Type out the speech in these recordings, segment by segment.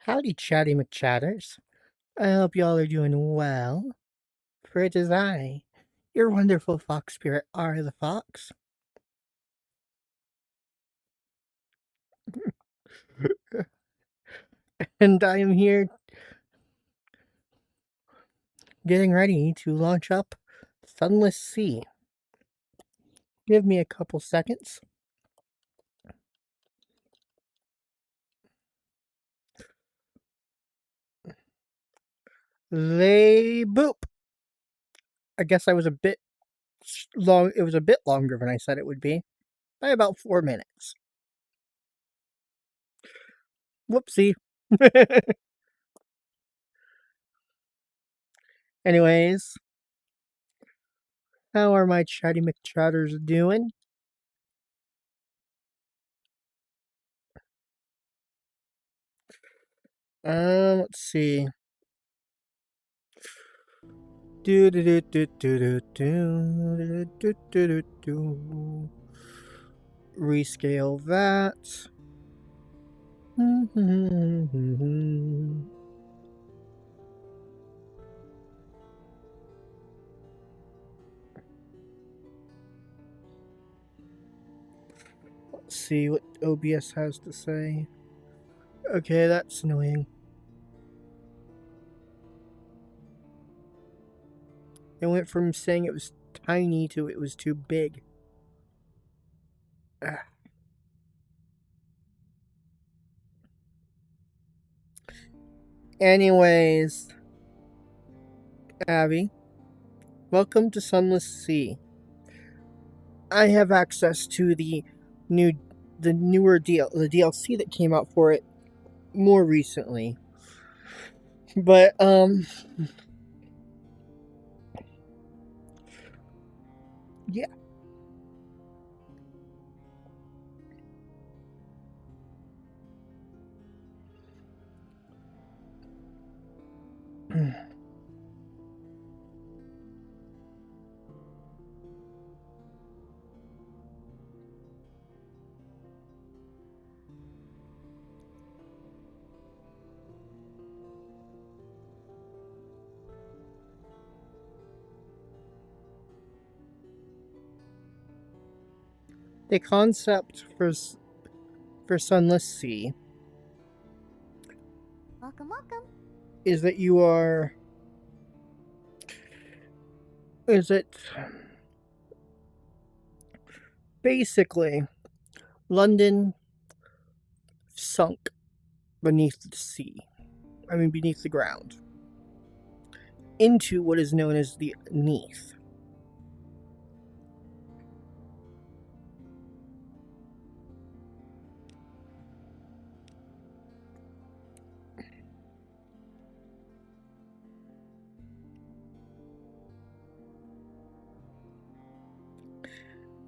Howdy, Chatty McChatters. I hope y'all are doing well, for it is I, your wonderful fox spirit, R the Fox. And I am here getting ready to launch up Sunless Sea. Give me a couple seconds. They boop. I guess I was a bit long. It was a bit longer than I said it would be, by about 4 minutes. Whoopsie. Anyways, how are my Chatty McChatters doing? Let's see. Rescale that. Let's see what OBS has to say. Okay, that's annoying. It went from saying it was tiny to it was too big. Ugh. Anyways, Abby, welcome to Sunless Sea. I have access to the newer DLC that came out for it more recently. But yeah. The concept for Sunless Sea Welcome. is that you are. Is it basically London sunk beneath the sea? I mean, beneath the ground, into what is known as the Neath.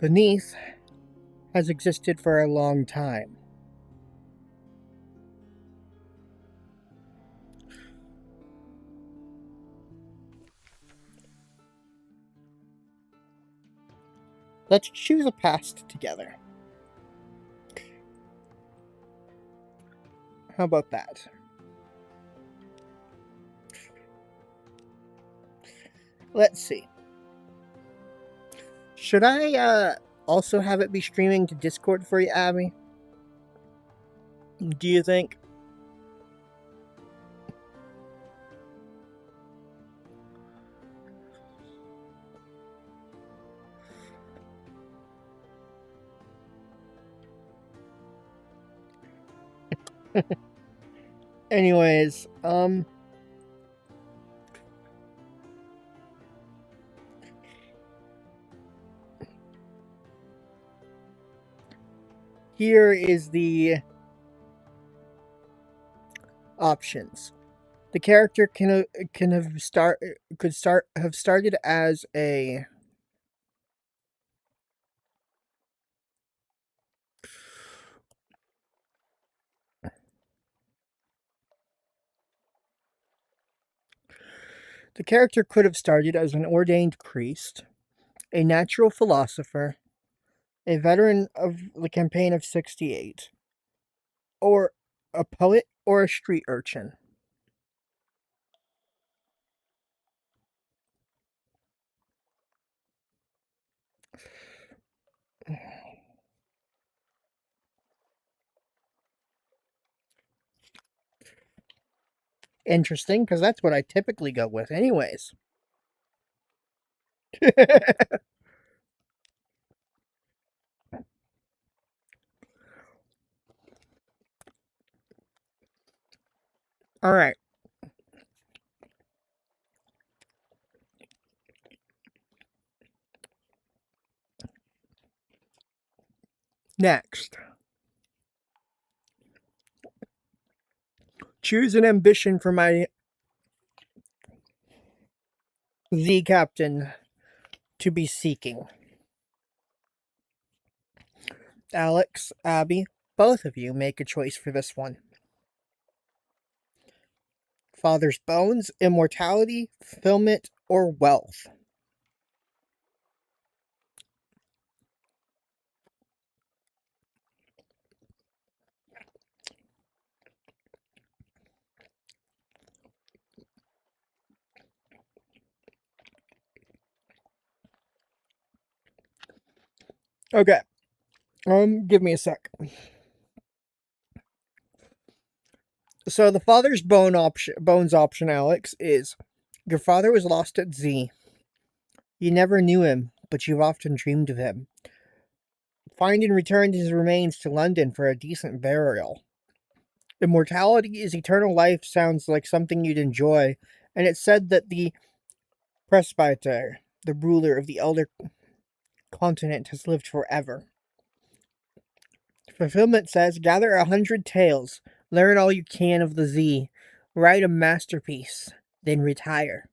The Neath has existed for a long time. Let's choose a past together. How about that? Let's see. Should I also have it be streaming to Discord for you, Abby? Do you think? Anyways, here is the options. The character could have started as a The character could have started as an ordained priest, a natural philosopher, a veteran of the campaign of 68, or a poet or a street urchin? Interesting, because that's what I typically go with, anyways. All right. Next, choose an ambition for my Z captain to be seeking. Alex, Abby, both of you make a choice for this one. Father's bones, immortality, fulfillment, or wealth? Okay. Give me a sec. So the father's bones option, Alex, is your father was lost at Z. You never knew him, but you've often dreamed of him. Find and return his remains to London for a decent burial. Immortality is eternal life sounds like something you'd enjoy, and it's said that the presbyter, the ruler of the elder continent, has lived forever. Fulfillment says gather 100 tales, learn all you can of the Z, write a masterpiece, then retire.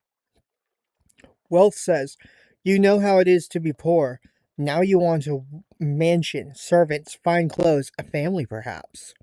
Wealth says you know how it is to be poor. Now you want a mansion, servants, fine clothes, a family perhaps.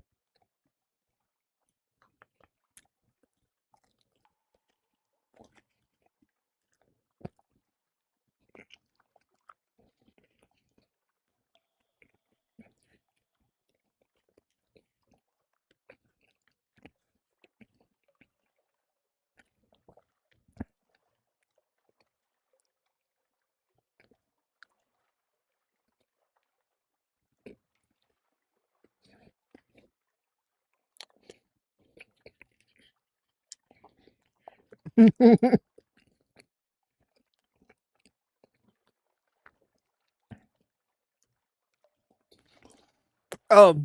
Oh,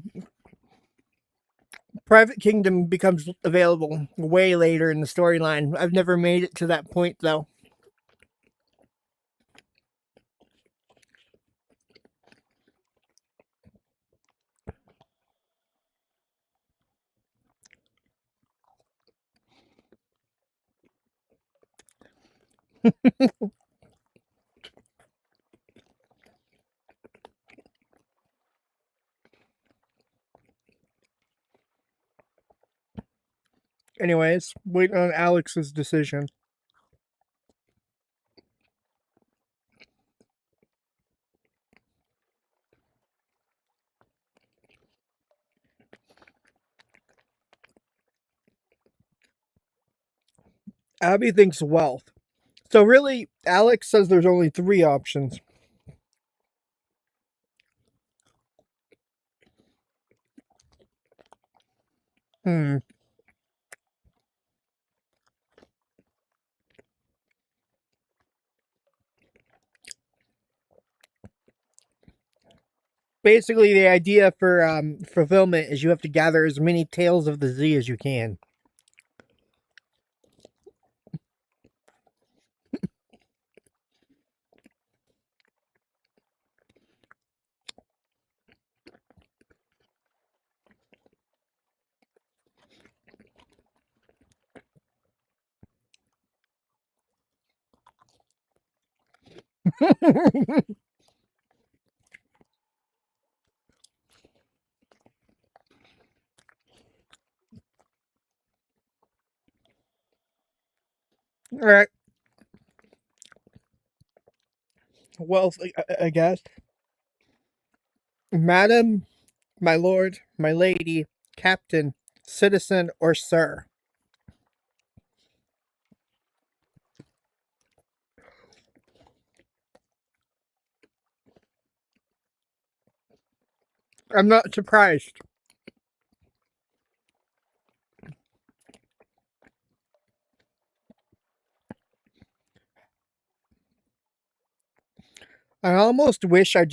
Private Kingdom becomes available way later in the storyline. I've never made it to that point though. Anyways, wait on Alex's decision. Abby thinks wealth. So really, Alex says there's only 3 options. Hmm. Basically, the idea for fulfillment is you have to gather as many tales of the Z as you can. All right. Wealth, I guess. Madam, my lord, my lady, captain, citizen, or sir? I'm not surprised. I almost wish I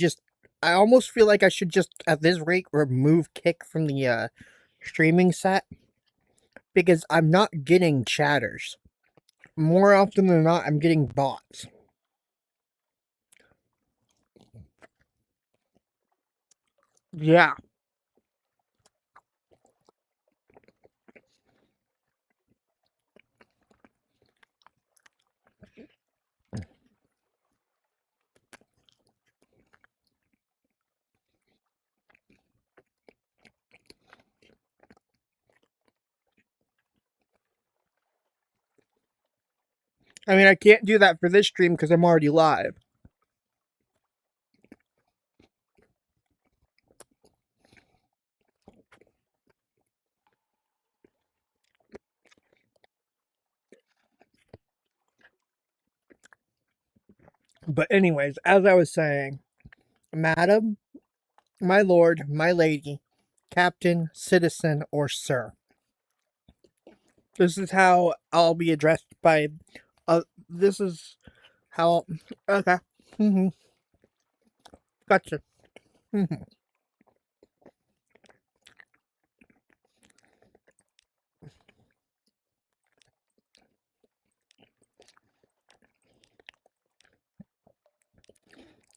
almost feel like I should just, at this rate, remove Kick from the streaming set because I'm not getting chatters. More often than not, I'm getting bots. Yeah. I mean, I can't do that for this stream because I'm already live. But anyways, as I was saying, madam, my lord, my lady, captain, citizen, or sir. This is how I'll be addressed by. This is how. Okay. Gotcha.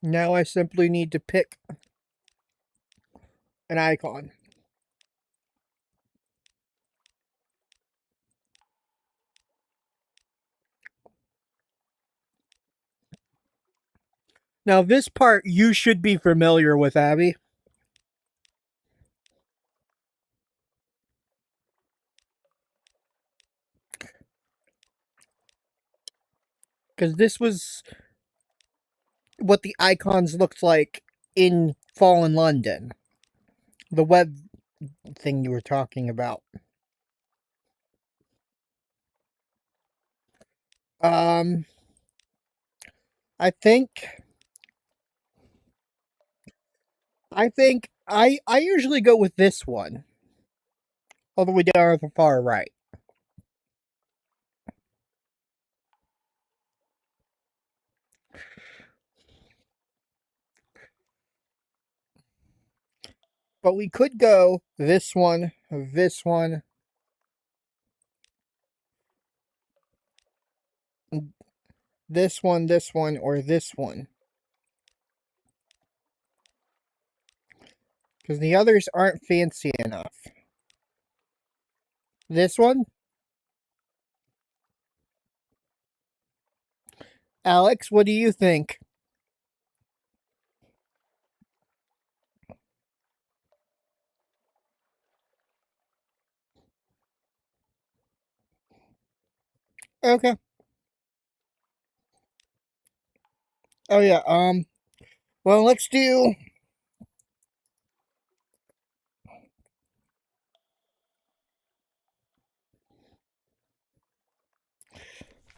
Now I simply need to pick an icon. Now, this part you should be familiar with, Abby. Because this was what the icons looked like in Fallen London. The web thing you were talking about. Um, I think. I usually go with this one. All the way down at the far right. But we could go this one, this one, this one, or this one. Because the others aren't fancy enough. This one? Alex, what do you think? Okay. Oh yeah, well, let's do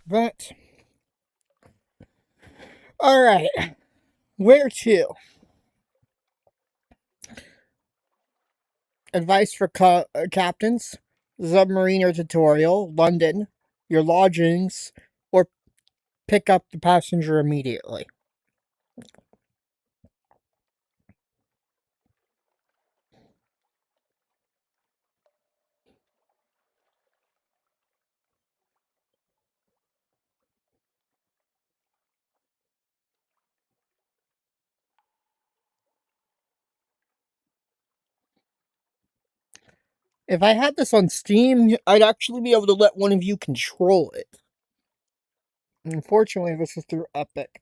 that. Alright. Where to? Advice for captains, submariner tutorial, London, your lodgings, or pick up the passenger immediately. If I had this on Steam, I'd actually be able to let one of you control it. Unfortunately, this is through Epic.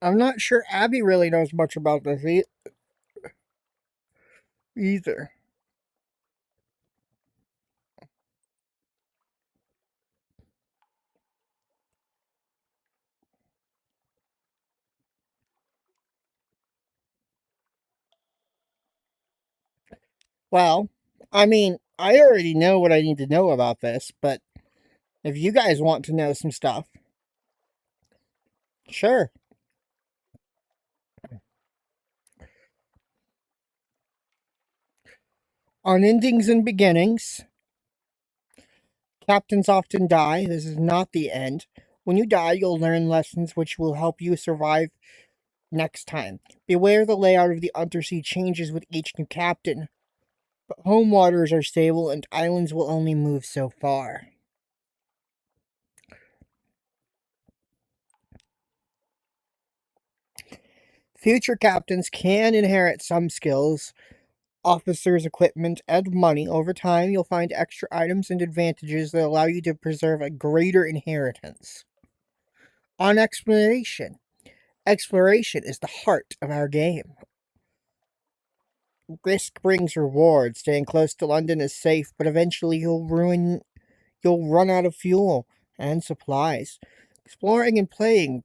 I'm not sure Abby really knows much about this either. Well, I mean, I already know what I need to know about this, but if you guys want to know some stuff, sure. On endings and beginnings, captains often die. This is not the end. When you die, you'll learn lessons which will help you survive next time. Beware the layout of the Undersea changes with each new captain, but home waters are stable and islands will only move so far. Future captains can inherit some skills, officers, equipment, and money. Over time, you'll find extra items and advantages that allow you to preserve a greater inheritance. On exploration. Exploration is the heart of our game. Risk brings reward. Staying close to London is safe, but eventually you'll run out of fuel and supplies. Exploring and playing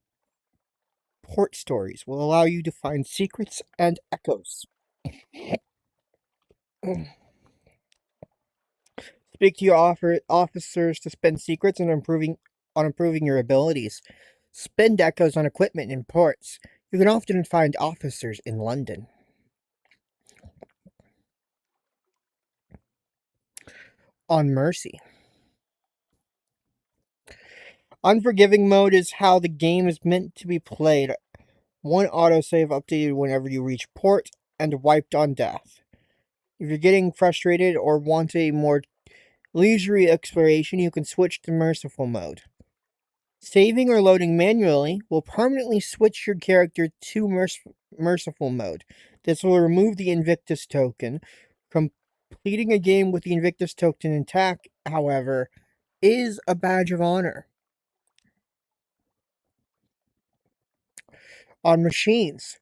port stories will allow you to find secrets and echoes. Speak to your officers to spend secrets and improving your abilities. Spend echoes on equipment in ports. You can often find officers in London. On mercy. Unforgiving mode is how the game is meant to be played. One autosave updated whenever you reach port and wiped on death. If you're getting frustrated or want a more leisurely exploration, you can switch to merciful mode. Saving or loading manually will permanently switch your character to merciful mode. This will remove the Invictus token. Completing a game with the Invictus token intact, however, is a badge of honor. On machines,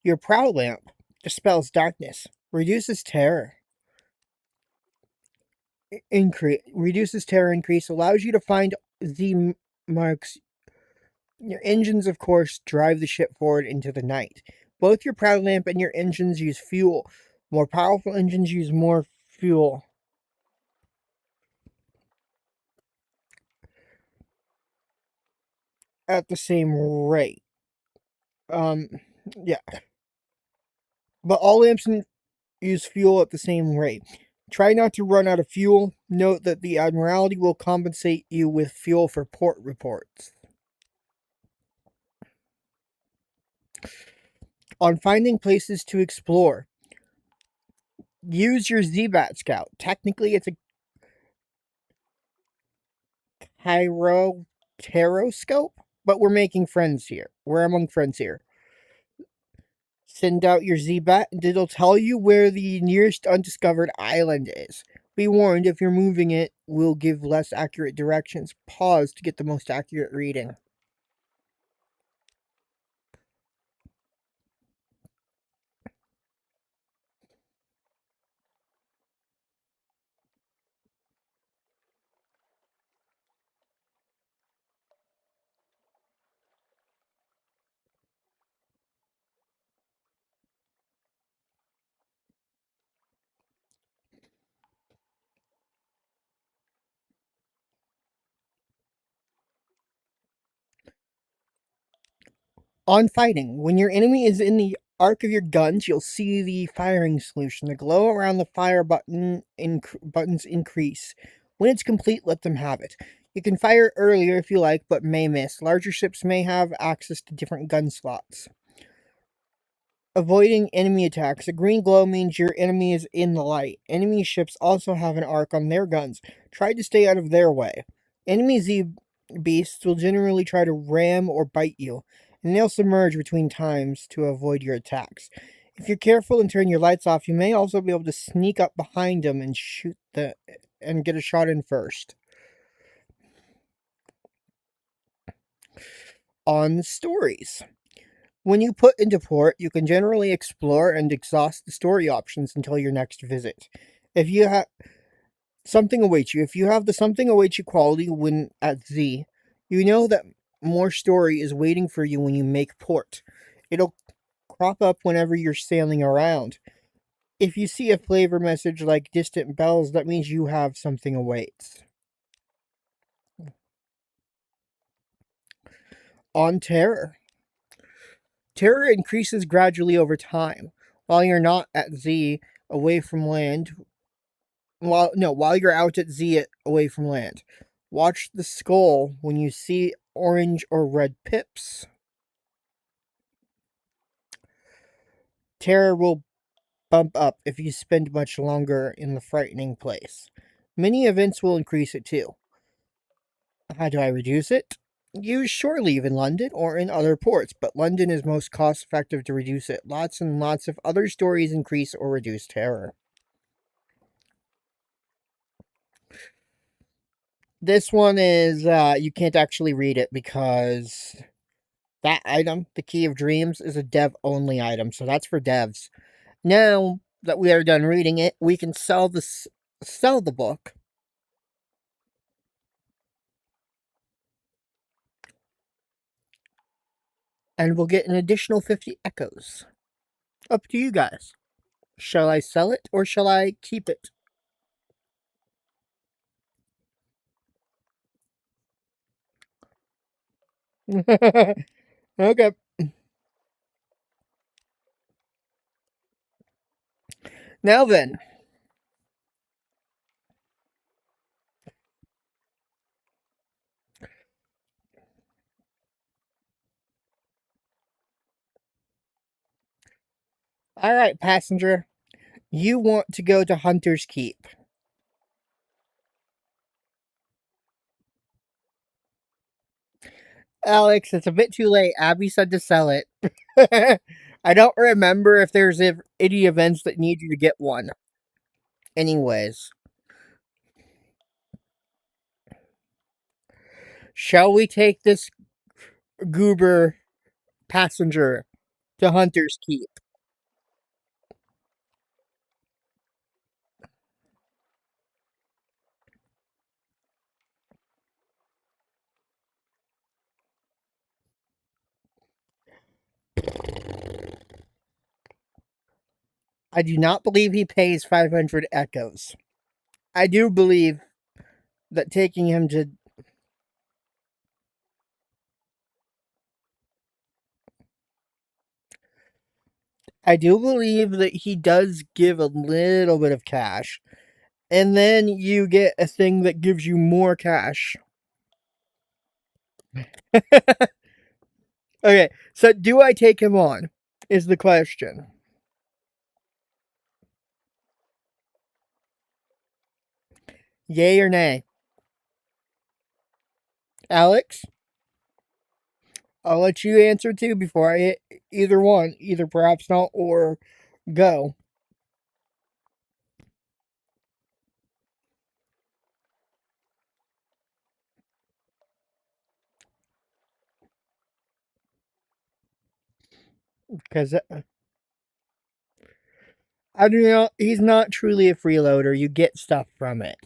your Proud Lamp dispels darkness, reduces terror. Reduces terror increase, allows you to find Z marks. Your engines, of course, drive the ship forward into the night. Both your Proud Lamp and your engines use fuel. More powerful engines use more fuel. At the same rate. Yeah. But all lamps use fuel at the same rate. Try not to run out of fuel. Note that the Admiralty will compensate you with fuel for port reports. On finding places to explore, use your Z-Bat Scout. Technically, it's a Pteroscope, but we're making friends here. We're among friends here. Send out your Z-Bat, and it'll tell you where the nearest undiscovered island is. Be warned, if you're moving it, we'll give less accurate directions. Pause to get the most accurate reading. On fighting, when your enemy is in the arc of your guns, you'll see the firing solution. The glow around the fire buttons increase. When it's complete, let them have it. You can fire earlier if you like, but may miss. Larger ships may have access to different gun slots. Avoiding enemy attacks. A green glow means your enemy is in the light. Enemy ships also have an arc on their guns. Try to stay out of their way. Enemy Z beasts will generally try to ram or bite you, and they'll submerge between times to avoid your attacks. If you're careful and turn your lights off, you may also be able to sneak up behind them and and get a shot in first. on stories. When you put into port, you can generally explore and exhaust the story options until your next visit. If you have something awaits you, if you have the something awaits you quality when at Z, you know that more story is waiting for you when you make port. It'll crop up whenever you're sailing around. If you see a flavor message like distant bells, that means you have something awaits. On terror. Terror increases gradually over time. While you're not at Z away from land, while you're out at Z away from land, watch the skull when you see orange or red pips. Terror will bump up if you spend much longer in the frightening place. Many events will increase it too. How do I reduce it? Use shore leave in London or in other ports, but London is most cost effective to reduce it. Lots and lots of other stories increase or reduce terror. This one is, you can't actually read it because that item, the Key of Dreams, is a dev only item, so that's for devs. Now that we are done reading it, we can sell the book. And we'll get an additional 50 echoes. Up to you guys. Shall I sell it or shall I keep it? Okay. Now then. Alright, passenger. You want to go to Hunter's Keep. Alex, it's a bit too late. Abby said to sell it. I don't remember if there's any events that need you to get one. Anyways. Shall we take this goober passenger to Hunter's Keep? I do not believe he pays 500 echoes. I do believe that taking him to. I do believe that he does give a little bit of cash. And then you get a thing that gives you more cash. Okay, so do I take him on? Is the question. Yay or nay? Alex? I'll let you answer too before I hit either one. Either perhaps not or go. Because I do not. He's not truly a freeloader. You get stuff from it.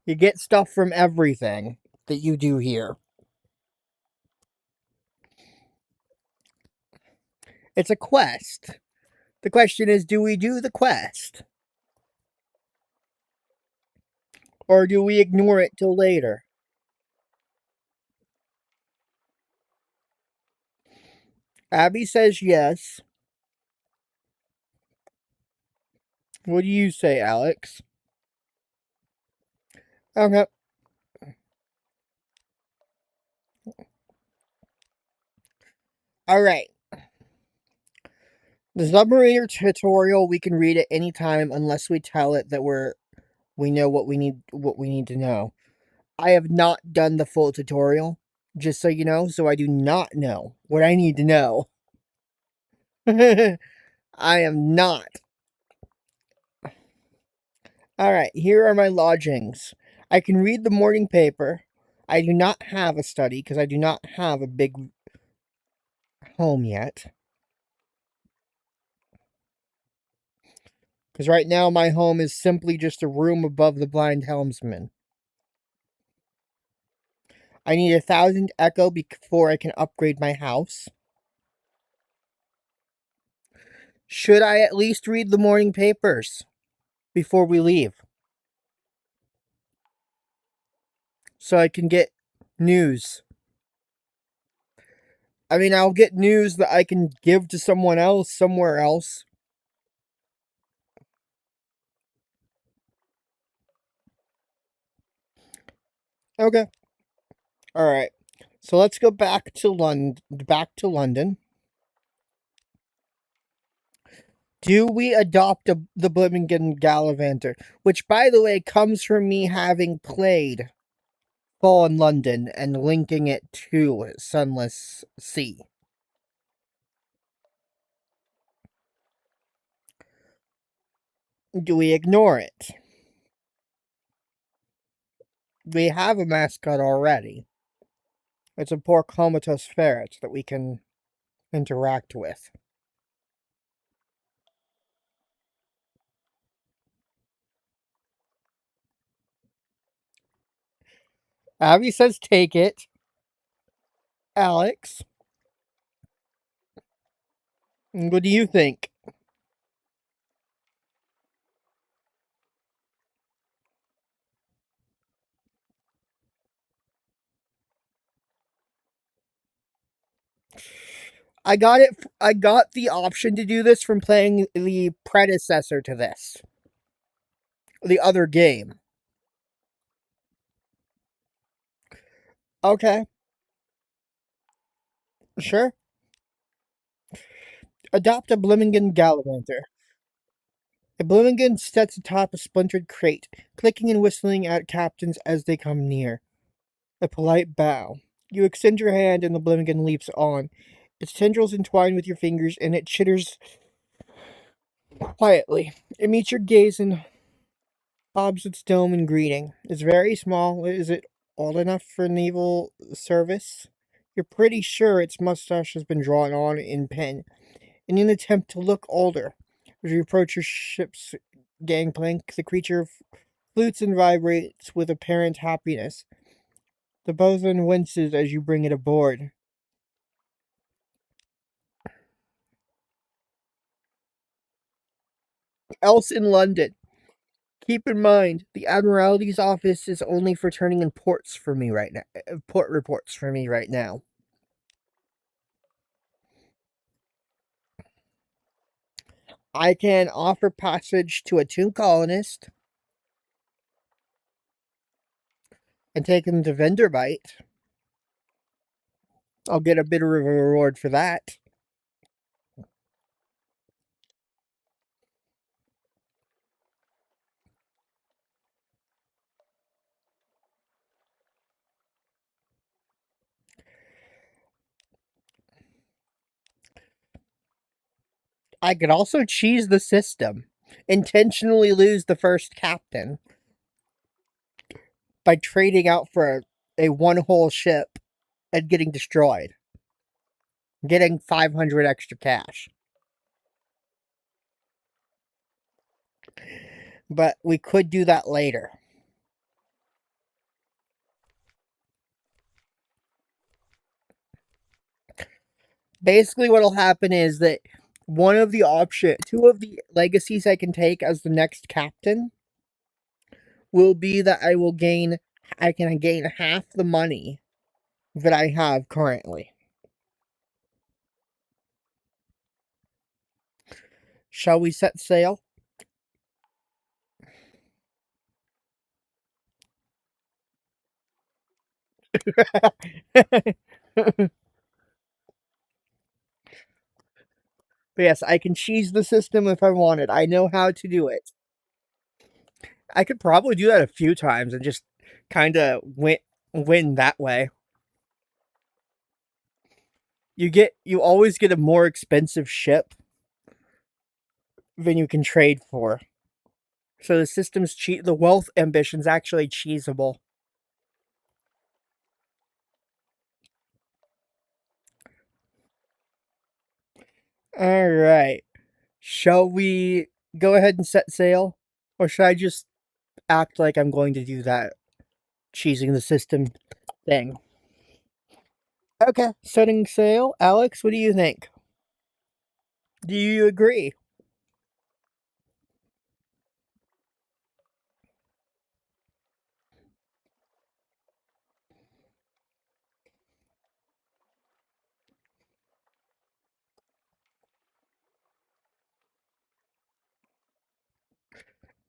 You get stuff from everything that you do here. It's a quest. The question is, do we do the quest? Or do we ignore it till later? Abby says yes. What do you say, Alex? Okay. Alright. The submariner tutorial, we can read it anytime unless we tell it that we know what we need to know. I have not done the full tutorial, just so you know, so I do not know what I need to know. I am not. Alright, here are my lodgings. I can read the morning paper. I do not have a study because I do not have a big home yet. Because right now my home is simply just a room above the blind helmsman. I need 1,000 echo before I can upgrade my house. Should I at least read the morning papers before we leave? So I can get news. I mean, I'll get news that I can give to someone else somewhere else. Okay. All right. So let's go back to London. Do we adopt the Birmingham Gallivanter, which, by the way, comes from me having played Fallen London and linking it to Sunless Sea? Do we ignore it? We have a mascot already. It's a poor comatose ferret that we can interact with. Abby says take it. Alex, what do you think? I got it. I got the option to do this from playing the predecessor to this, the other game. Okay, sure. Adopt a Blimmingan Gallivanter. A Blimmingan sits atop a splintered crate, clicking and whistling at captains as they come near. A polite bow. You extend your hand and the Blimmingan leaps on. Its tendrils entwine with your fingers and it chitters quietly. It meets your gaze and bobs its dome in greeting. It's very small. Is it old enough for naval service? You're pretty sure its mustache has been drawn on in pen in an attempt to look older. As you approach your ship's gangplank, the creature flutes and vibrates with apparent happiness. The bosun winces as you bring it aboard. Else in London. Keep in mind, the Admiralty's office is only for turning in ports for me right now. Port reports for me right now. I can offer passage to a tomb colonist and take them to Venderbite. I'll get a bit of a reward for that. I could also cheese the system, intentionally lose the first captain by trading out for a one whole ship and getting destroyed, getting 500 extra cash. But we could do that later. Basically, what'll happen is that two of the legacies I can take as the next captain will be that I can gain half the money that I have currently. Shall we set sail? Yes, I can cheese the system if I wanted. I know how to do it. I could probably do that a few times and just kind of win that way. You always get a more expensive ship than you can trade for. So the system's the wealth ambition's actually cheesable. Alright. Shall we go ahead and set sail? Or should I just act like I'm going to do that cheesing the system thing? Okay, setting sail. Alex, what do you think? Do you agree?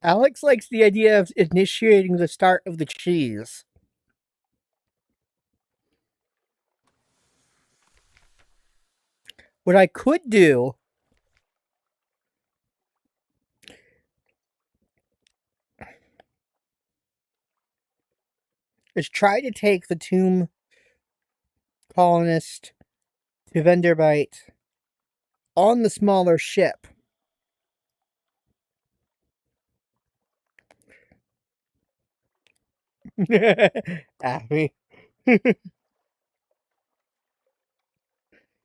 Alex likes the idea of initiating the start of the cheese. What I could do is try to take the tomb colonist to Venderbite on the smaller ship. Abby.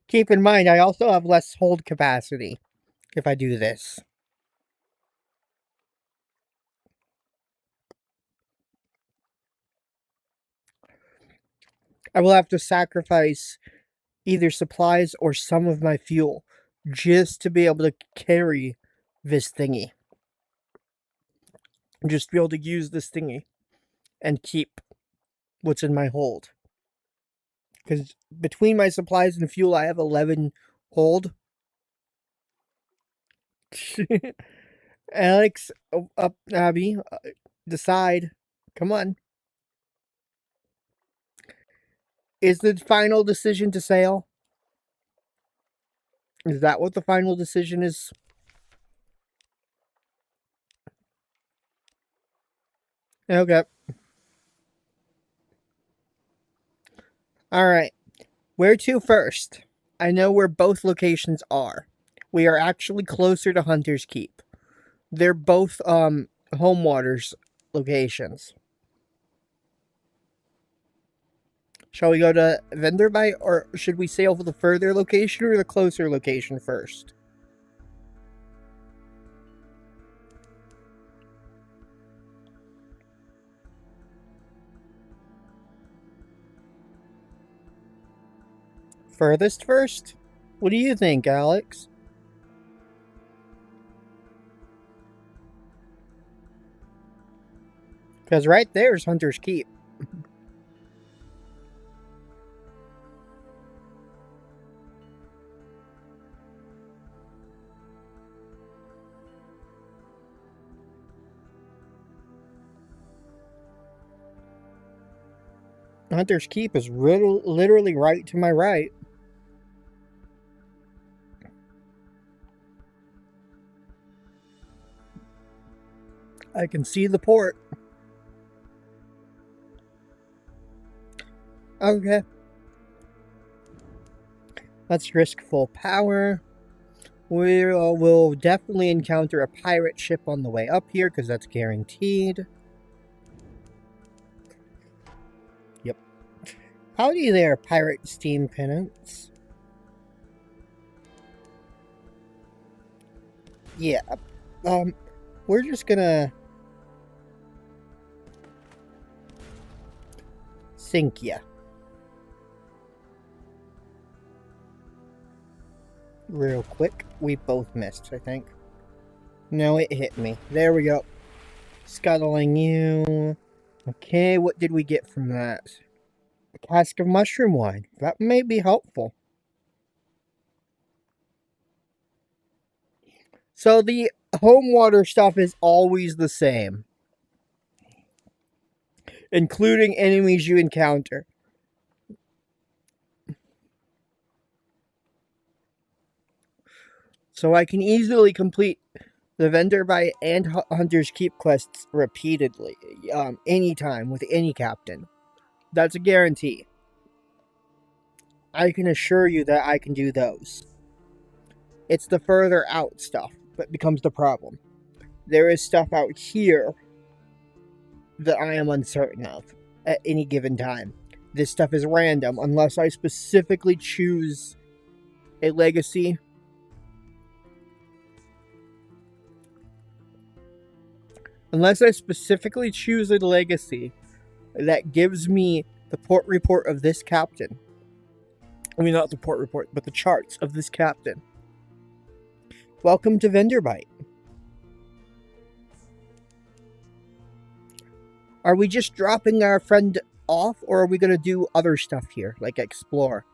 Keep in mind, I also have less hold capacity if I do this. I will have to sacrifice either supplies or some of my fuel just to be able to carry this thingy. Just to be able to use this thingy and keep what's in my hold. Because between my supplies and fuel, I have 11 hold. Alex, up, Abby, decide. Come on. Is the final decision to sail? Is that what the final decision is? Okay. Alright. Where to first? I know where both locations are. We are actually closer to Hunter's Keep. They're both, home waters locations. Shall we go to Venderbite, or should we sail for the further location or the closer location first? Furthest first? What do you think, Alex? Because right there's Hunter's Keep. Hunter's Keep is literally right to my right. I can see the port. Okay. Let's risk full power. We'll definitely encounter a pirate ship on the way up here, because that's guaranteed. Yep. Howdy there, pirate steam pennants. Yeah. We're just gonna sink ya. Real quick. We both missed, I think. No, it hit me. There we go. Scuttling you. Okay, what did we get from that? A cask of mushroom wine. That may be helpful. So the home water stuff is always the same, including enemies you encounter. So I can easily complete the Venderbite and Hunter's Keep quests repeatedly, anytime with any captain. That's a guarantee. I can assure you that I can do those. It's the further out stuff that becomes the problem. There is stuff out here that I am uncertain of at any given time. This stuff is random unless I specifically choose a legacy Unless I specifically choose a legacy that gives me the port report of this captain. I mean, not the port report, but the charts of this captain. Welcome to Vendorbite. Are we just dropping our friend off, or are we going to do other stuff here, like explore?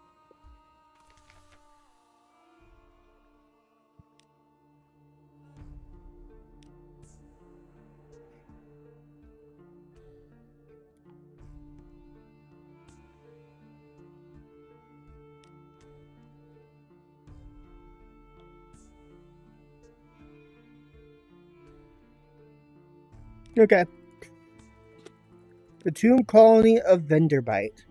Okay. The tomb colony of Vendorbite.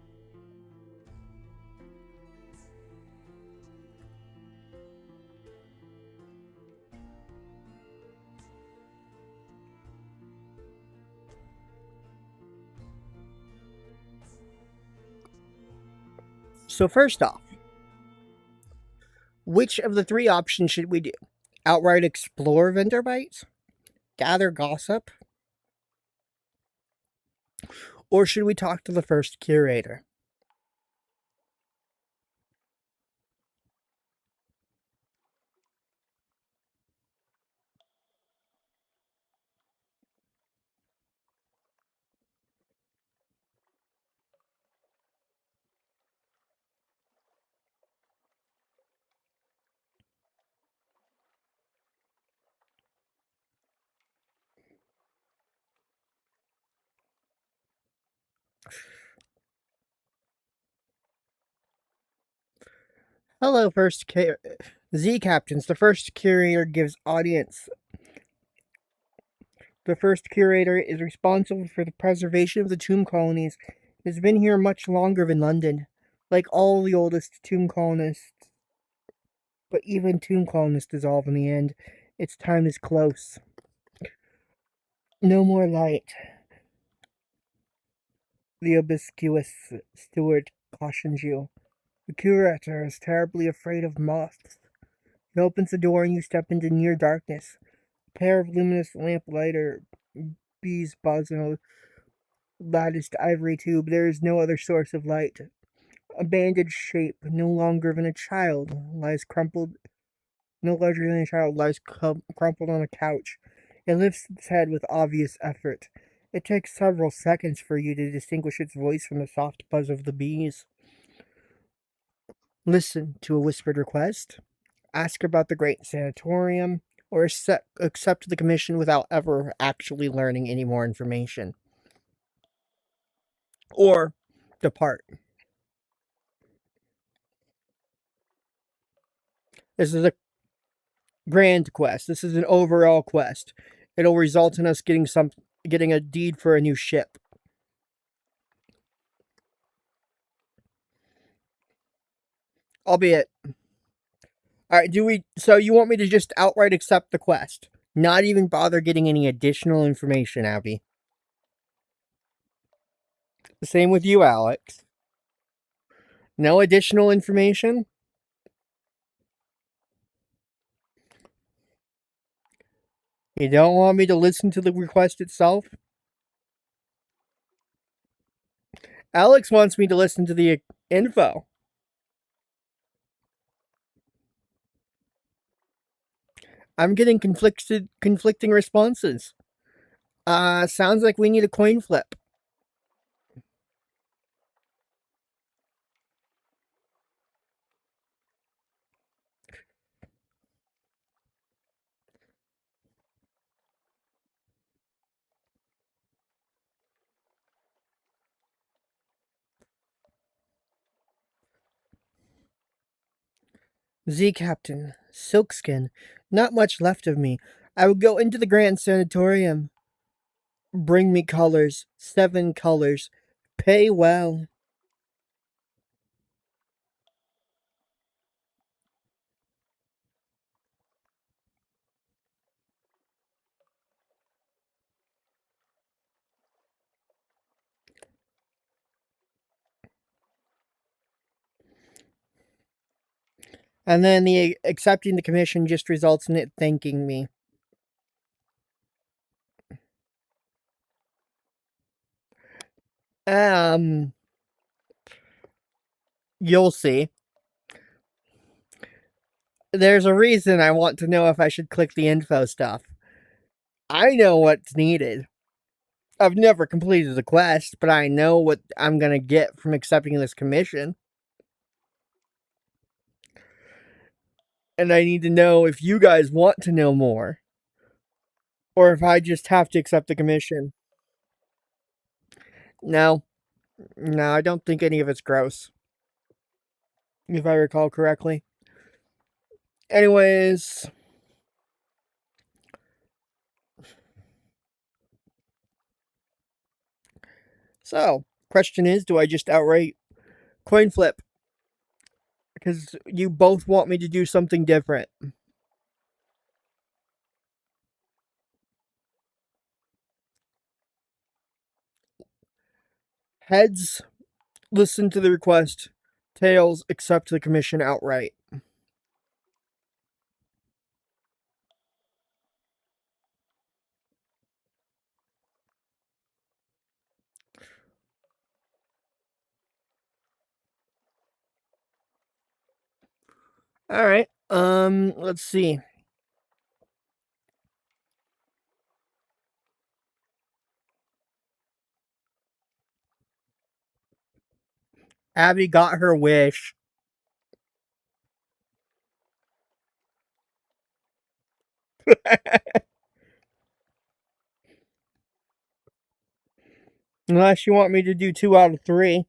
So first off, which of the three options should we do? Outright explore Vendorbite? Gather gossip? Or should we talk to the first curator? Hello, Z Captains. The first curator gives audience. The first curator is responsible for the preservation of the tomb colonies. It has been here much longer than London. Like all the oldest tomb colonists. But even tomb colonists dissolve in the end. Its time is close. No more light. The obsequious steward cautions you. The curator is terribly afraid of moths. He opens the door and you step into near darkness. A pair of luminous lamplighter bees buzz in a latticed ivory tube. There is no other source of light. A bandaged shape, no longer than a child, lies crumpled. No larger than a child lies crumpled on a couch. It lifts its head with obvious effort. It takes several seconds for you to distinguish its voice from the soft buzz of the bees. Listen to a whispered request. Ask about the great sanatorium, or accept the commission without ever actually learning any more information. Or depart. This is a grand quest. This is an overall quest. It'll result in us getting a deed for a new ship. Albeit. Alright, so you want me to just outright accept the quest? Not even bother getting any additional information, Abby. The same with you, Alex. No additional information? You don't want me to listen to the request itself? Alex wants me to listen to the info. I'm getting conflicting responses. Sounds like we need a coin flip. Z Captain, Silkskin, not much left of me. I would go into the Grand Sanatorium. Bring me colors, 7 colors. Pay well. And then the accepting the commission just results in it thanking me. You'll see. There's a reason I want to know if I should click the info stuff. I know what's needed. I've never completed the quest, but I know what I'm gonna get from accepting this commission. And I need to know if you guys want to know more. Or if I just have to accept the commission. No. No, I don't think any of it's gross. If I recall correctly. Anyways. So, question is, do I just outright coin flip? Because you both want me to do something different. Heads, listen to the request. Tails, accept the commission outright. Alright, let's see. Abby got her wish. Unless you want me to do 2 out of 3.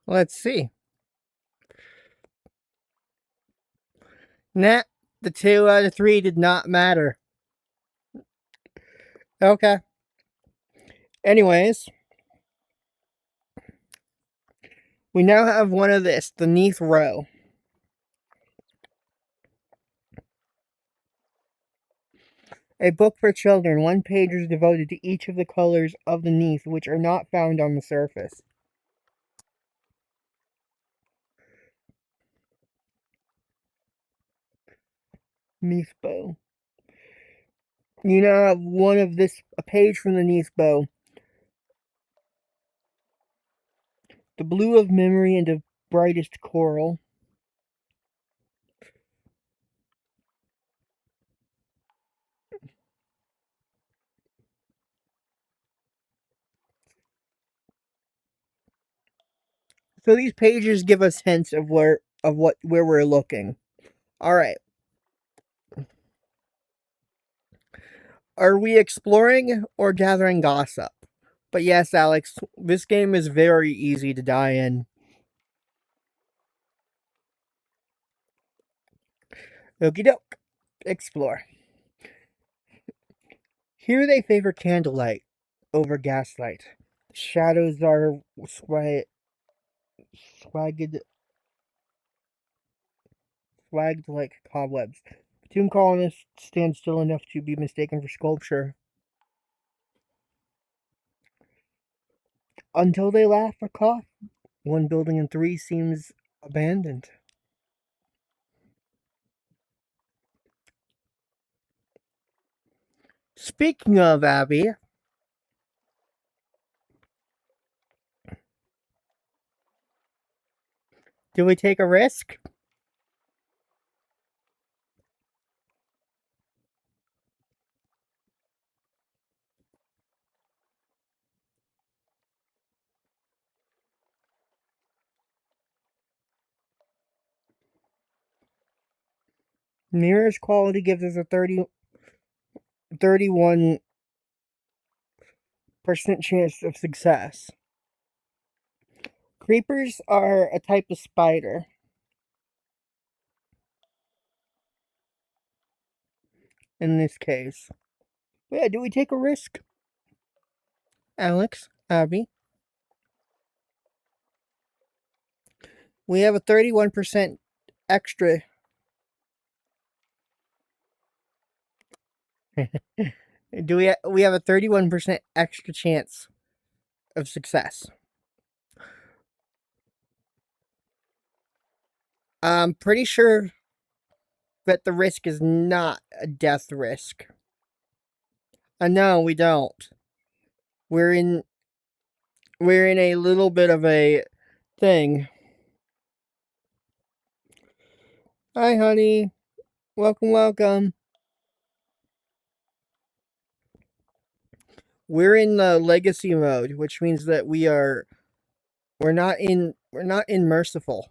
Let's see. Nah, the 2 out of 3 did not matter. Okay. Anyways, we now have one of this, the Neath row. A book for children. 1 page is devoted to each of the colors of the Neath, which are not found on the surface. Neath bow. You now have one of this, a page from the Neath bow. The blue of memory and of brightest coral. So these pages give us hints of where we're looking. All right. Are we exploring or gathering gossip? But yes, Alex, this game is very easy to die in. Okie doke. Explore. Here they favor candlelight over gaslight. Shadows are swagged like cobwebs. Tomb colonists stand still enough to be mistaken for sculpture. Until they laugh or cough, 1 building in 3 seems abandoned. Speaking of Abby, do we take a risk? Mirror's quality gives us a 31% chance of success. Creepers are a type of spider. In this case. But yeah, do we take a risk? Alex, Abby? We have a 31% extra. We have a 31% extra chance of success. I'm pretty sure that the risk is not a death risk. No, we don't. We're in a little bit of a thing. Hi, honey. Welcome, welcome. We're in legacy mode, which means that we're not in merciful.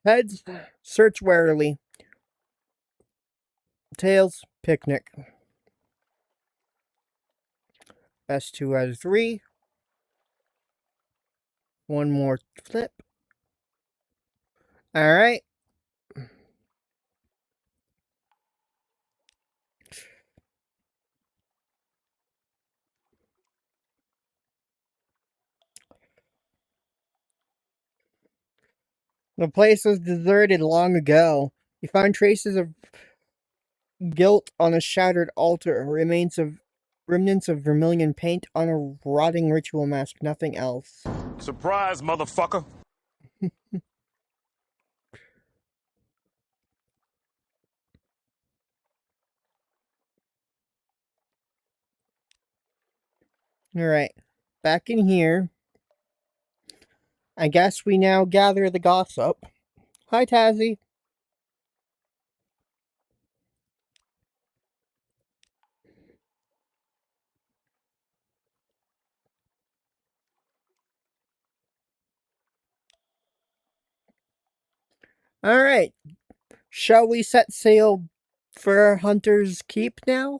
Heads, search warily. Tails, picnic. Best 2 out of 3. One more flip. Alright. The place was deserted long ago. You find traces of guilt on a shattered altar, remnants of vermilion paint on a rotting ritual mask, nothing else. Surprise, motherfucker. Alright. Back in here. I guess we now gather the gossip. Hi, Tazzy. Alright. Shall we set sail for Hunter's Keep now?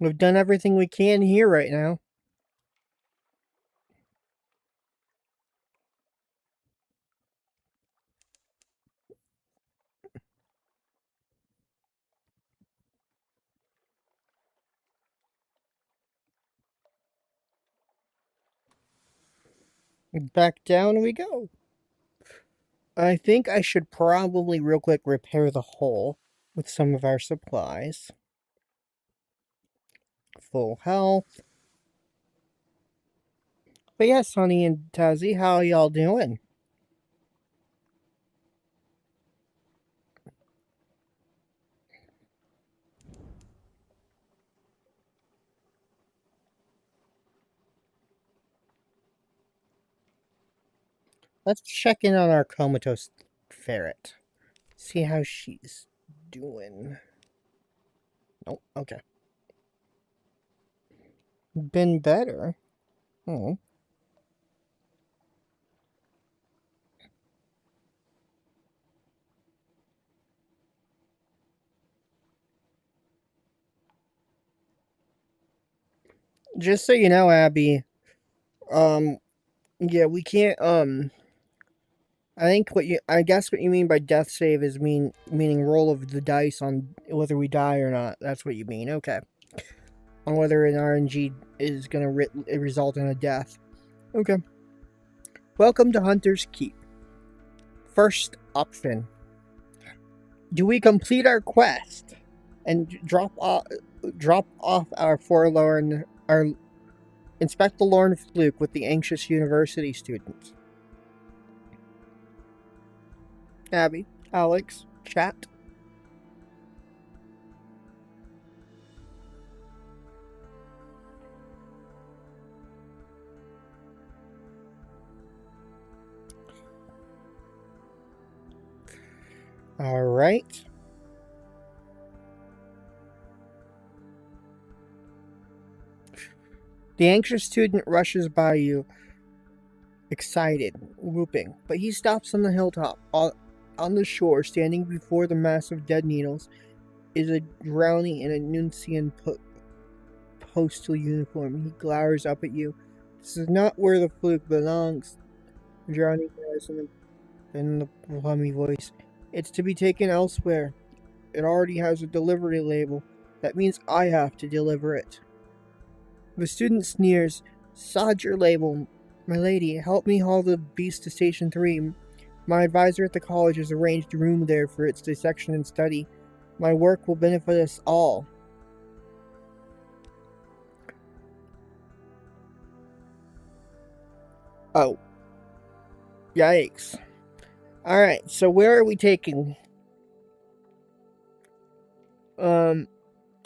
We've done everything we can here right now. Back down we go. I think I should probably real quick repair the hole with some of our supplies. Full health. But yes, Honey and Tazzy, how y'all doing? Let's check in on our comatose ferret. See how she's doing. Oh, okay. Been better. Oh. Just so you know, Abby, yeah, we can't, I guess what you mean by death save is meaning roll of the dice on whether we die or not. That's what you mean, okay. On whether an RNG is gonna result in a death. Okay. Welcome to Hunter's Keep. First option. Do we complete our quest and drop off our inspect the lorn fluke with the anxious university students? Abby, Alex, chat. All right. The anxious student rushes by you. excited, whooping. But he stops on the hilltop. On the shore, standing before the mass of dead needles, is a drowning in a Nuncian postal uniform. He glowers up at you. This is not where the fluke belongs, the drowning says in the plummy voice. It's to be taken elsewhere. It already has a delivery label. That means I have to deliver it. The student sneers. Sod your label. My lady, help me haul the beast to Station 3. My advisor at the college has arranged a room there for its dissection and study. My work will benefit us all. Oh. Yikes. Alright, so where are we taking? Yikes,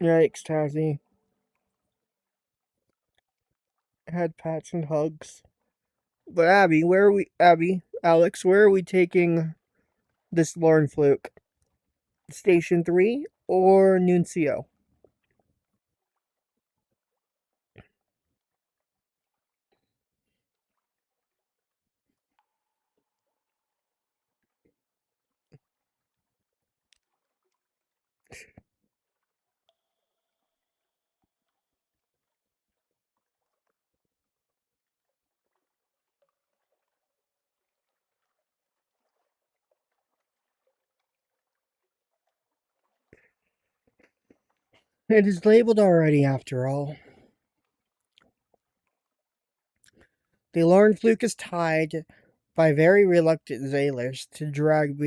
Tazzy. Head pats and hugs. But Abby, Alex, where are we taking this Lauren fluke? Station 3 or Nuncio? It is labeled already, after all. The Lauren fluke is tied by very reluctant sailors to drag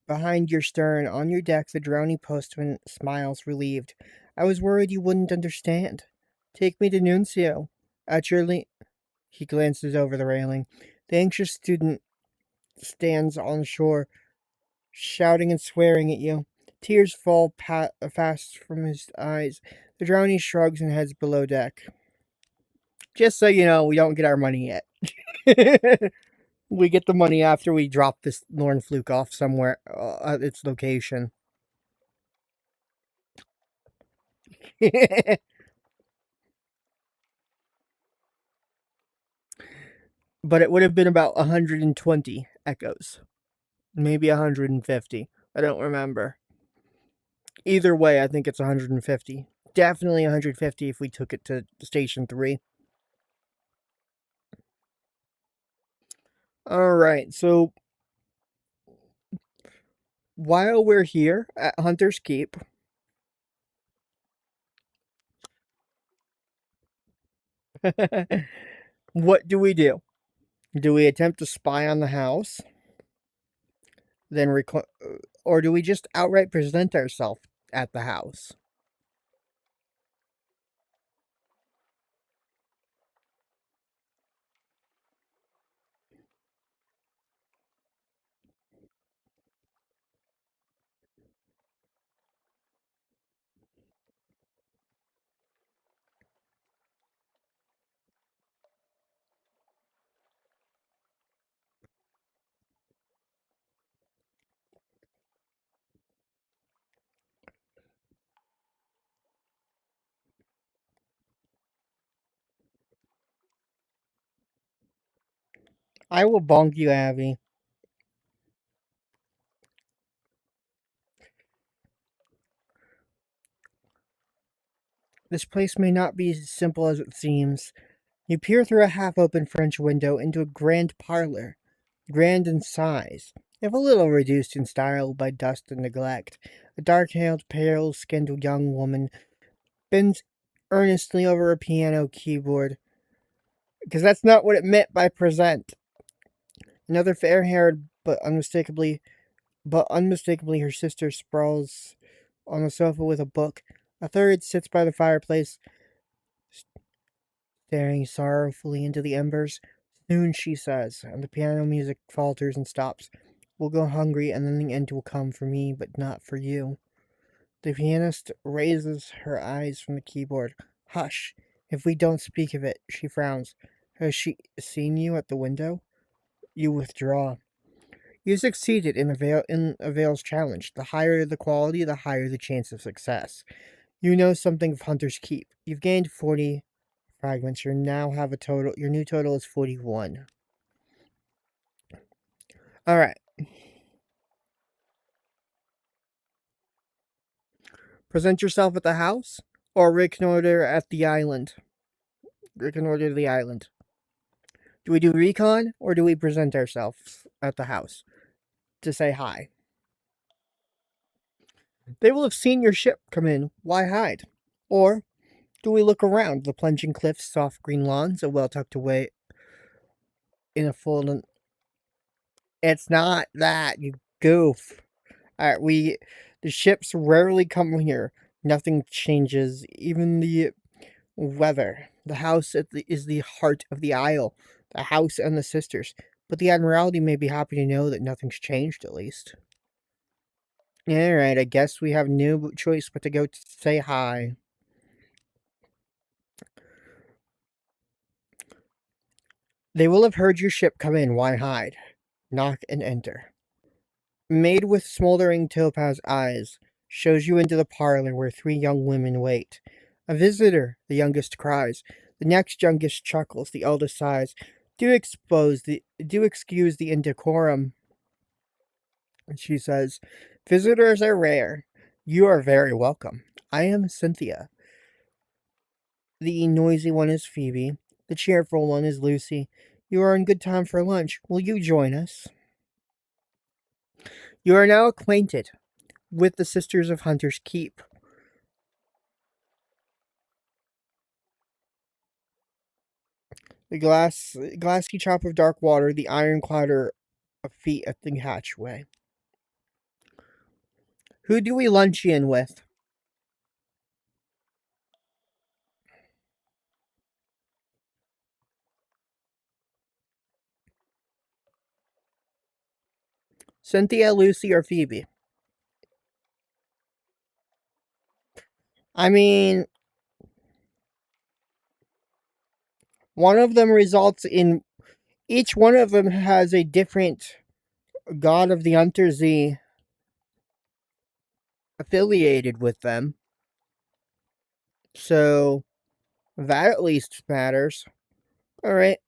behind your stern. On your deck, the drowning postman smiles, relieved. I was worried you wouldn't understand. Take me to Nuncio. At your He glances over the railing. The anxious student stands on shore, shouting and swearing at you. Tears fall fast from his eyes. The drowning shrugs and heads below deck. Just so you know, we don't get our money yet. We get the money after we drop this Lauren fluke off somewhere at its location. But it would have been about 120 echoes. Maybe 150. I don't remember. Either way, I think it's 150. Definitely 150 if we took it to Station 3. Alright, so while we're here at Hunter's Keep, what do we do? Do we attempt to spy on the house? Then or do we just outright present ourselves at the house? I will bonk you, Abby. This place may not be as simple as it seems. You peer through a half-open French window into a grand parlor, grand in size, if a little reduced in style by dust and neglect. A dark-haired, pale-skinned young woman bends earnestly over a piano keyboard, because that's not what it meant by present. Another fair-haired but unmistakably her sister sprawls on the sofa with a book. A third sits by the fireplace, staring sorrowfully into the embers. Soon, she says, and the piano music falters and stops. We'll go hungry, and then the end will come for me, but not for you. The pianist raises her eyes from the keyboard. Hush. If we don't speak of it, she frowns. Has she seen you at the window? You withdraw. You succeeded in a Veil's challenge. The higher the quality, the higher the chance of success. You know something of Hunter's Keep. You've gained 40 fragments. Your new total is 41. Alright. Present yourself at the house, or reconnoiter at the island. Reconnoiter the island. Do we do recon, or do we present ourselves at the house to say hi? They will have seen your ship come in. Why hide? Or do we look around? The plunging cliffs, soft green lawns, a well tucked away in a full. It's not that, you goof. Alright, the ships rarely come here. Nothing changes, even the weather. The house is the heart of the isle, the house and the sisters. But the Admiralty may be happy to know that nothing's changed, at least. Alright, I guess we have no choice but to go say hi. They will have heard your ship come in. Why hide? Knock and enter. Maid with smoldering topaz eyes shows you into the parlor where three young women wait. A visitor, the youngest cries. The next youngest chuckles, the eldest sighs. Do excuse the indecorum. And she says, visitors are rare. You are very welcome. I am Cynthia. The noisy one is Phoebe. The cheerful one is Lucy. You are in good time for lunch. Will you join us? You are now acquainted with the Sisters of Hunter's Keep. The glassy chop of dark water, the iron clatter of feet at the hatchway. Who do we luncheon with? Cynthia, Lucy, or Phoebe? I mean, one of them results in. Each one of them has a different god of the Untersee affiliated with them. So, that at least matters. Alright.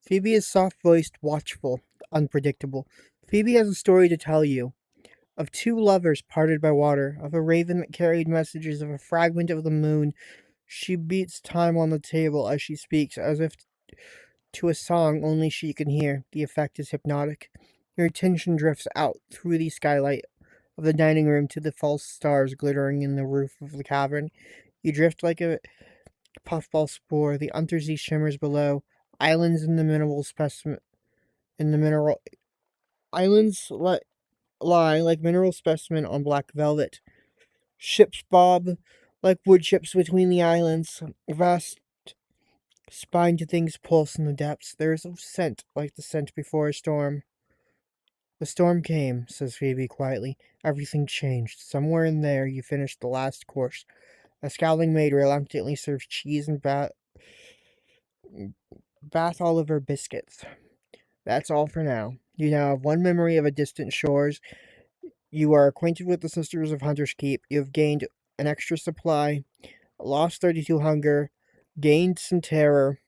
Phoebe is soft-voiced, watchful, unpredictable. Phoebe has a story to tell you. Of two lovers parted by water, of a raven that carried messages, of a fragment of the moon. She beats time on the table as she speaks, as if to a song only she can hear. The effect is hypnotic. Your attention drifts out through the skylight of the dining room to the false stars glittering in the roof of the cavern. You drift like a puffball spore. The Untersee shimmers below. Islands in the mineral specimen in the mineral islands lie like mineral specimen on black velvet. Ships bob like wood chips between the islands. Vast spine to things pulse in the depths. There is a scent like the scent before a storm. The storm came, says Phoebe quietly. Everything changed. Somewhere in there you finished the last course. A scowling maid reluctantly serves cheese and Bath Oliver biscuits. That's all for now. You now have one memory of a distant shores. You are acquainted with the Sisters of Hunter's Keep. You have gained an extra supply, lost 32 hunger, gained some terror.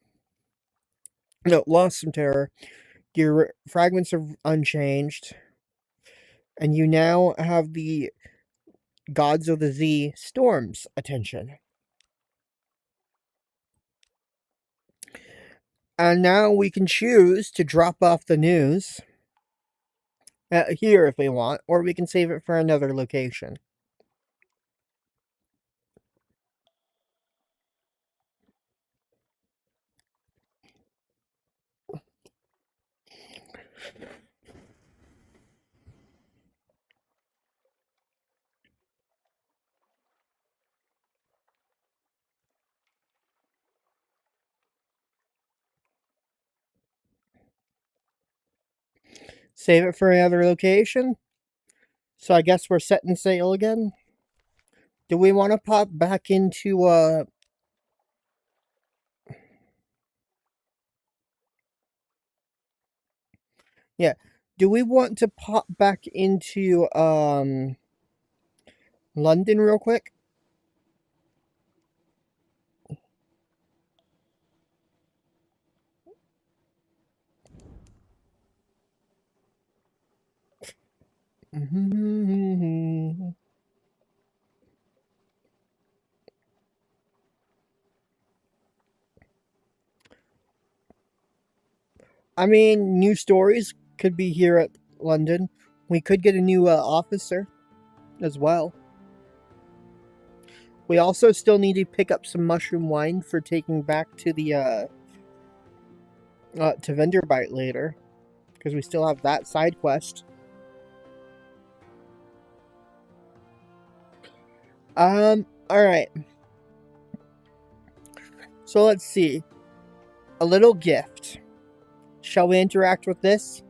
No, lost some terror. Your fragments are unchanged. And you now have the Gods of the Z Storm's attention. And now we can choose to drop off the news here if we want, or we can save it for another location. Save it for another location? So I guess we're setting sail again? Do we want to pop back into, yeah. Do we want to pop back into, London real quick? I mean, new stories could be here at London. We could get a new officer as well. We also still need to pick up some mushroom wine for taking back to the to Venderbite later, because we still have that side quest. All right. So let's see. A little gift. Shall we interact with this?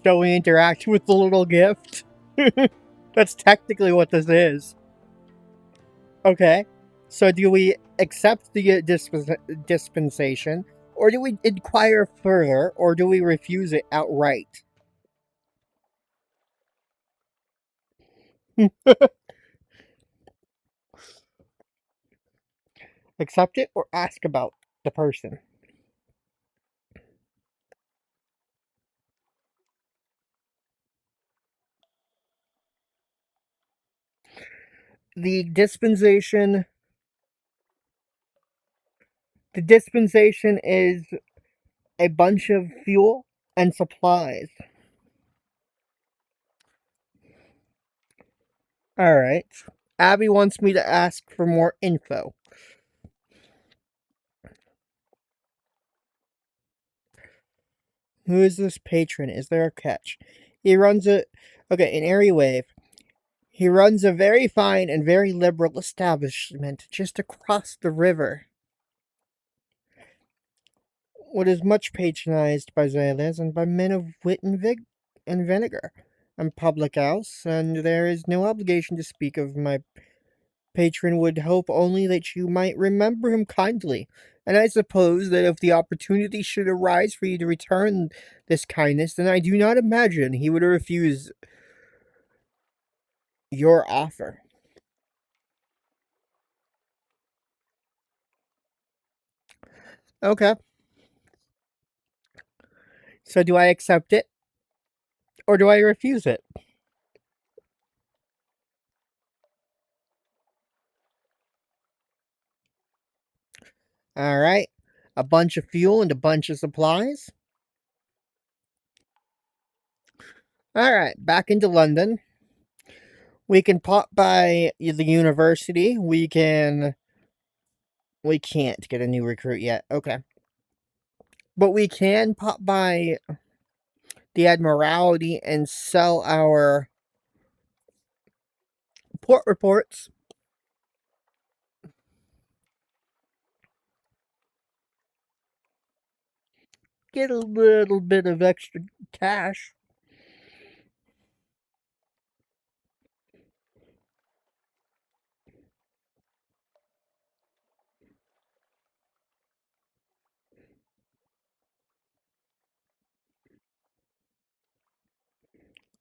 Shall we interact with the little gift? That's technically what this is. Okay. So do we accept the dispensation, or do we inquire further, or do we refuse it outright? Accept it or ask about the person? The dispensation. The dispensation is a bunch of fuel and supplies. All right. Abby wants me to ask for more info. Who is this patron? Is there a catch? He runs a. Okay, in Airy Wave. He runs a very fine and very liberal establishment just across the river. What is much patronized by sailors and by men of wit and vinegar. I'm public house, and there is no obligation to speak of. My patron would hope only that you might remember him kindly, and I suppose that if the opportunity should arise for you to return this kindness, then I do not imagine he would refuse your offer. Okay. So do I accept it, or do I refuse it? All right. A bunch of fuel and a bunch of supplies. All right. Back into London. We can pop by the university. We can. We can't get a new recruit yet. Okay. But we can pop by the Admiralty and sell our port reports. Get a little bit of extra cash.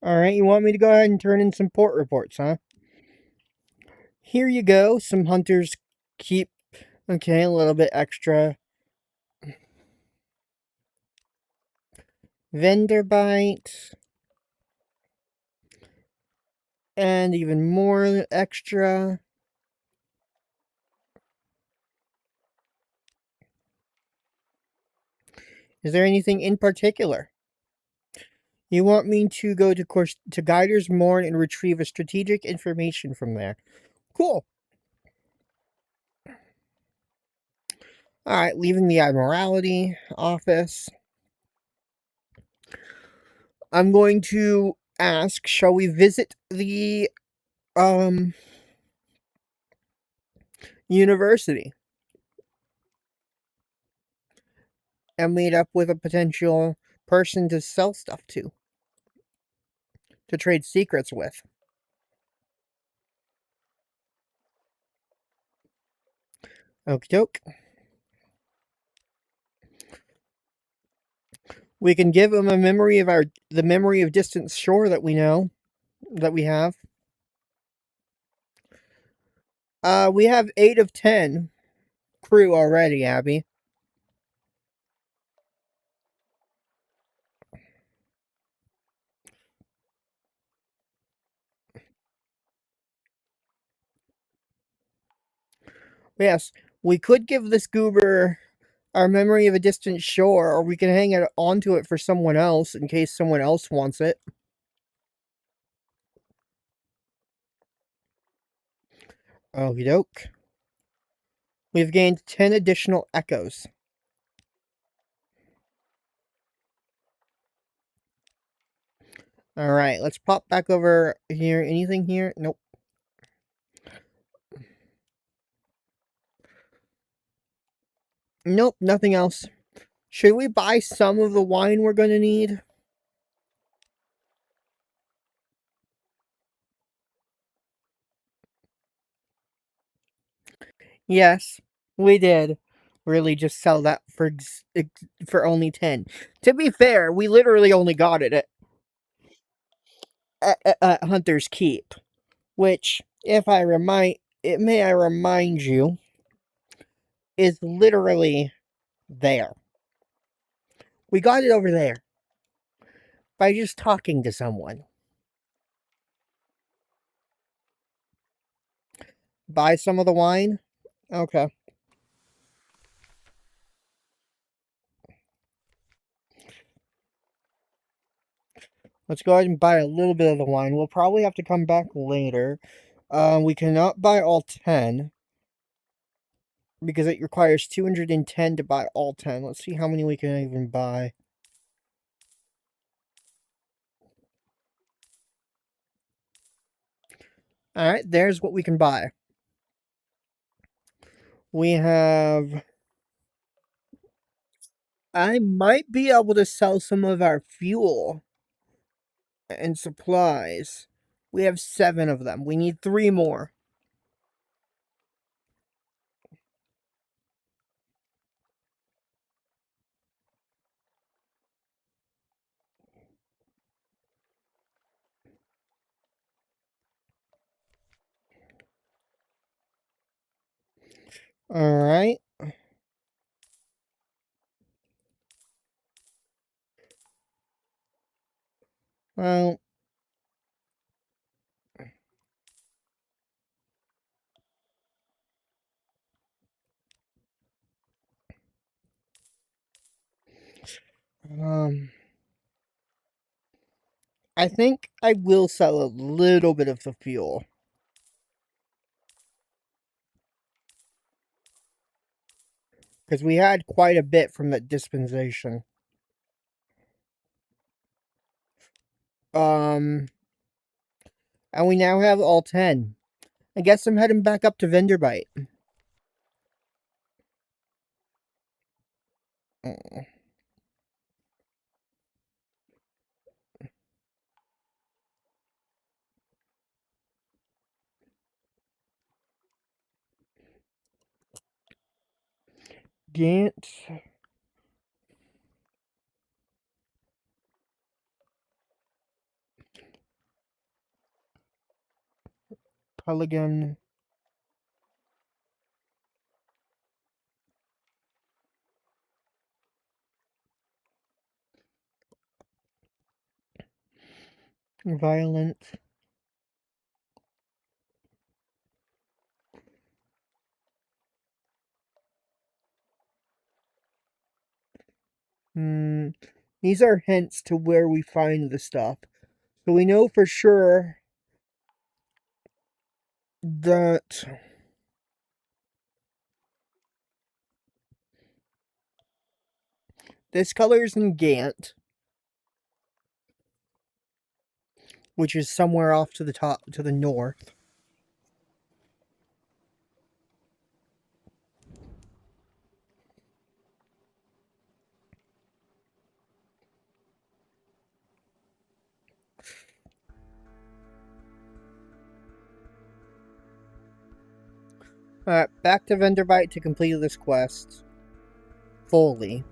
All right, you want me to go ahead and turn in some port reports, huh? Here you go. Some hunters keep. Okay, a little bit extra. Vendor bite. And even more extra. Is there anything in particular? You want me to go to Guider's Morn and retrieve a strategic information from there. Cool. Alright, leaving the Admiralty office. I'm going to ask, shall we visit the university and meet up with a potential person to sell stuff to trade secrets with? Okie doke. We can give him a memory of the memory of distant shore that we know, that we have. We have 8 of 10 crew already, Abby. Yes, we could give this goober our memory of a distant shore, or we can hang it onto it for someone else in case someone else wants it. Okie doke. We've gained 10 additional echoes. Alright, let's pop back over here. Anything here? Nope. Nope, nothing else. Should we buy some of the wine we're going to need? Yes, we did. Really just sell that for only 10. To be fair, we literally only got it at Hunter's Keep, which, if I remind, may I remind you, is literally there. We got it over there by just talking to someone. Buy some of the wine? Okay. Let's go ahead and buy a little bit of the wine. We'll probably have to come back later. We cannot buy all 10 because it requires 210 to buy all 10. Let's see how many we can even buy. Alright, there's what we can buy. We have... I might be able to sell some of our fuel and supplies. We have 7 of them. We need 3 more. Alright. Well... I think I will sell a little bit of the fuel. Because we had quite a bit from that dispensation. And we now have all 10. I guess I'm heading back up to Venderbite. Gant. Polygon. Violent. These are hints to where we find the stuff. So we know for sure that this color is in Gant, which is somewhere off to the top, to the north. Alright, back to Venderbite to complete this quest fully.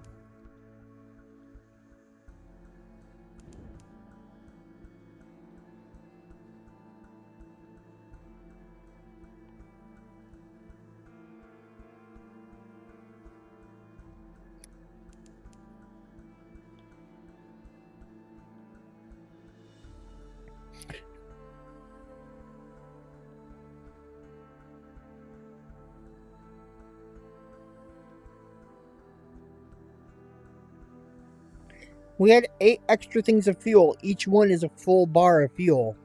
We had 8 extra things of fuel. Each one is a full bar of fuel.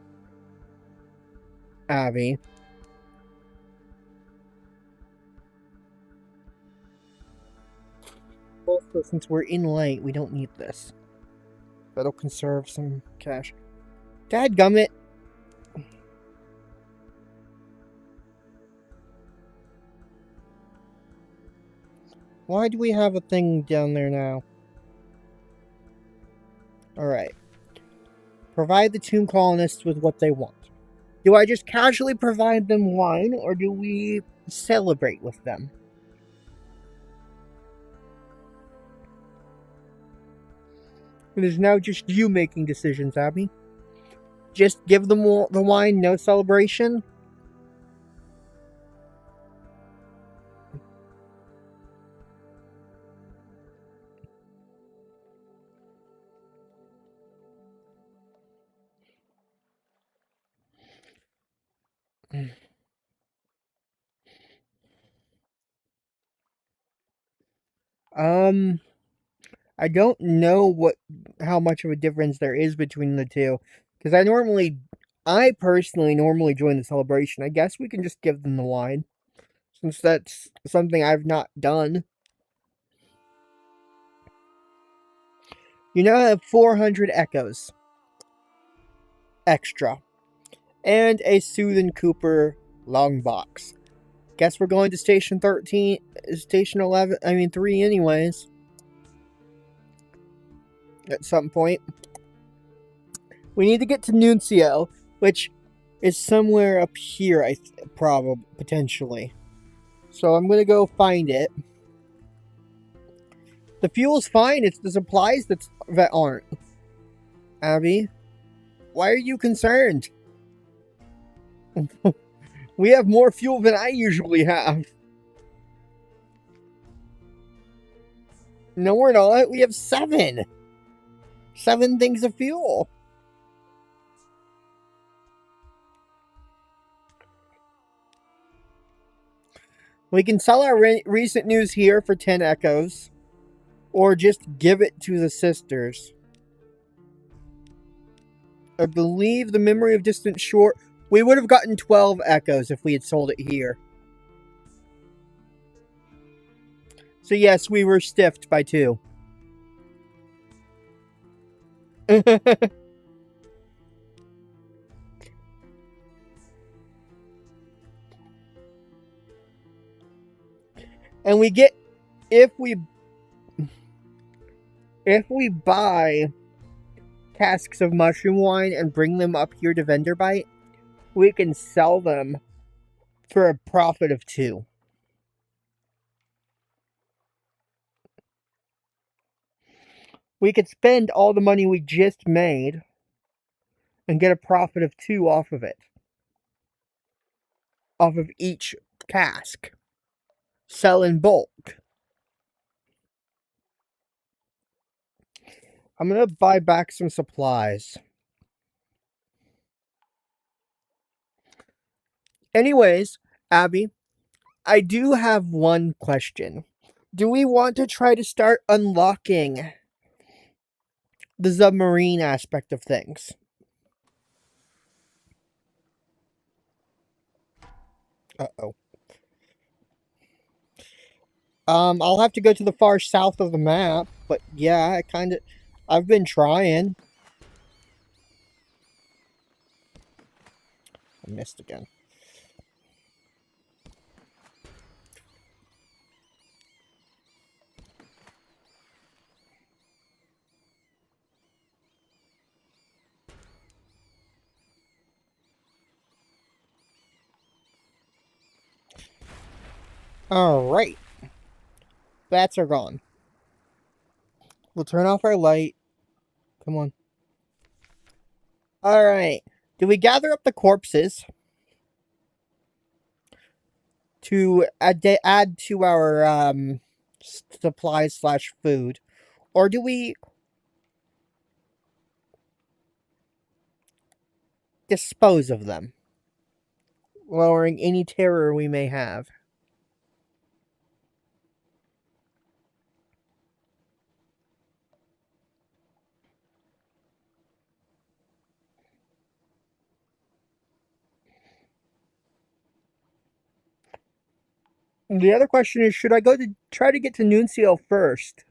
Abby. Also, since we're in late, we don't need this. That'll conserve some cash. Dadgummit! Why do we have a thing down there now? Alright. Provide the tomb colonists with what they want. Do I just casually provide them wine, or do we celebrate with them? It is now just you making decisions, Abby. Just give them the wine, no celebration? I don't know how much of a difference there is between the two, because I personally normally join the celebration. I guess we can just give them the wine, since that's something I've not done. You now have 400 echoes extra, and a Soothin' Cooper long box. Guess we're going to Station 13, Station 11, 3 anyways. At some point. We need to get to Nuncio, which is somewhere up here, probably, potentially. So I'm going to go find it. The fuel's fine, it's the supplies that aren't. Abby, why are you concerned? We have more fuel than I usually have. No, we're not. We have 7. 7 things of fuel. We can sell our recent news here for 10 echoes. Or just give it to the sisters. I believe the memory of distant shore. We would have gotten 12 echoes if we had sold it here. So yes, we were stiffed by 2. And we get, if we buy casks of mushroom wine and bring them up here to Vendor Bite, we can sell them for a profit of 2. We could spend all the money we just made and get a profit of 2 off of it. Off of each cask. Sell in bulk. I'm going to buy back some supplies. Anyways, Abby, I do have one question. Do we want to try to start unlocking the submarine aspect of things? Uh-oh. I'll have to go to the far south of the map, but yeah, I've been trying. I missed again. Alright. Bats are gone. We'll turn off our light. Come on. Alright. Do we gather up the corpses to add to our supplies / food? Or do we dispose of them, lowering any terror we may have? The other question is, should I go to try to get to Nuncio first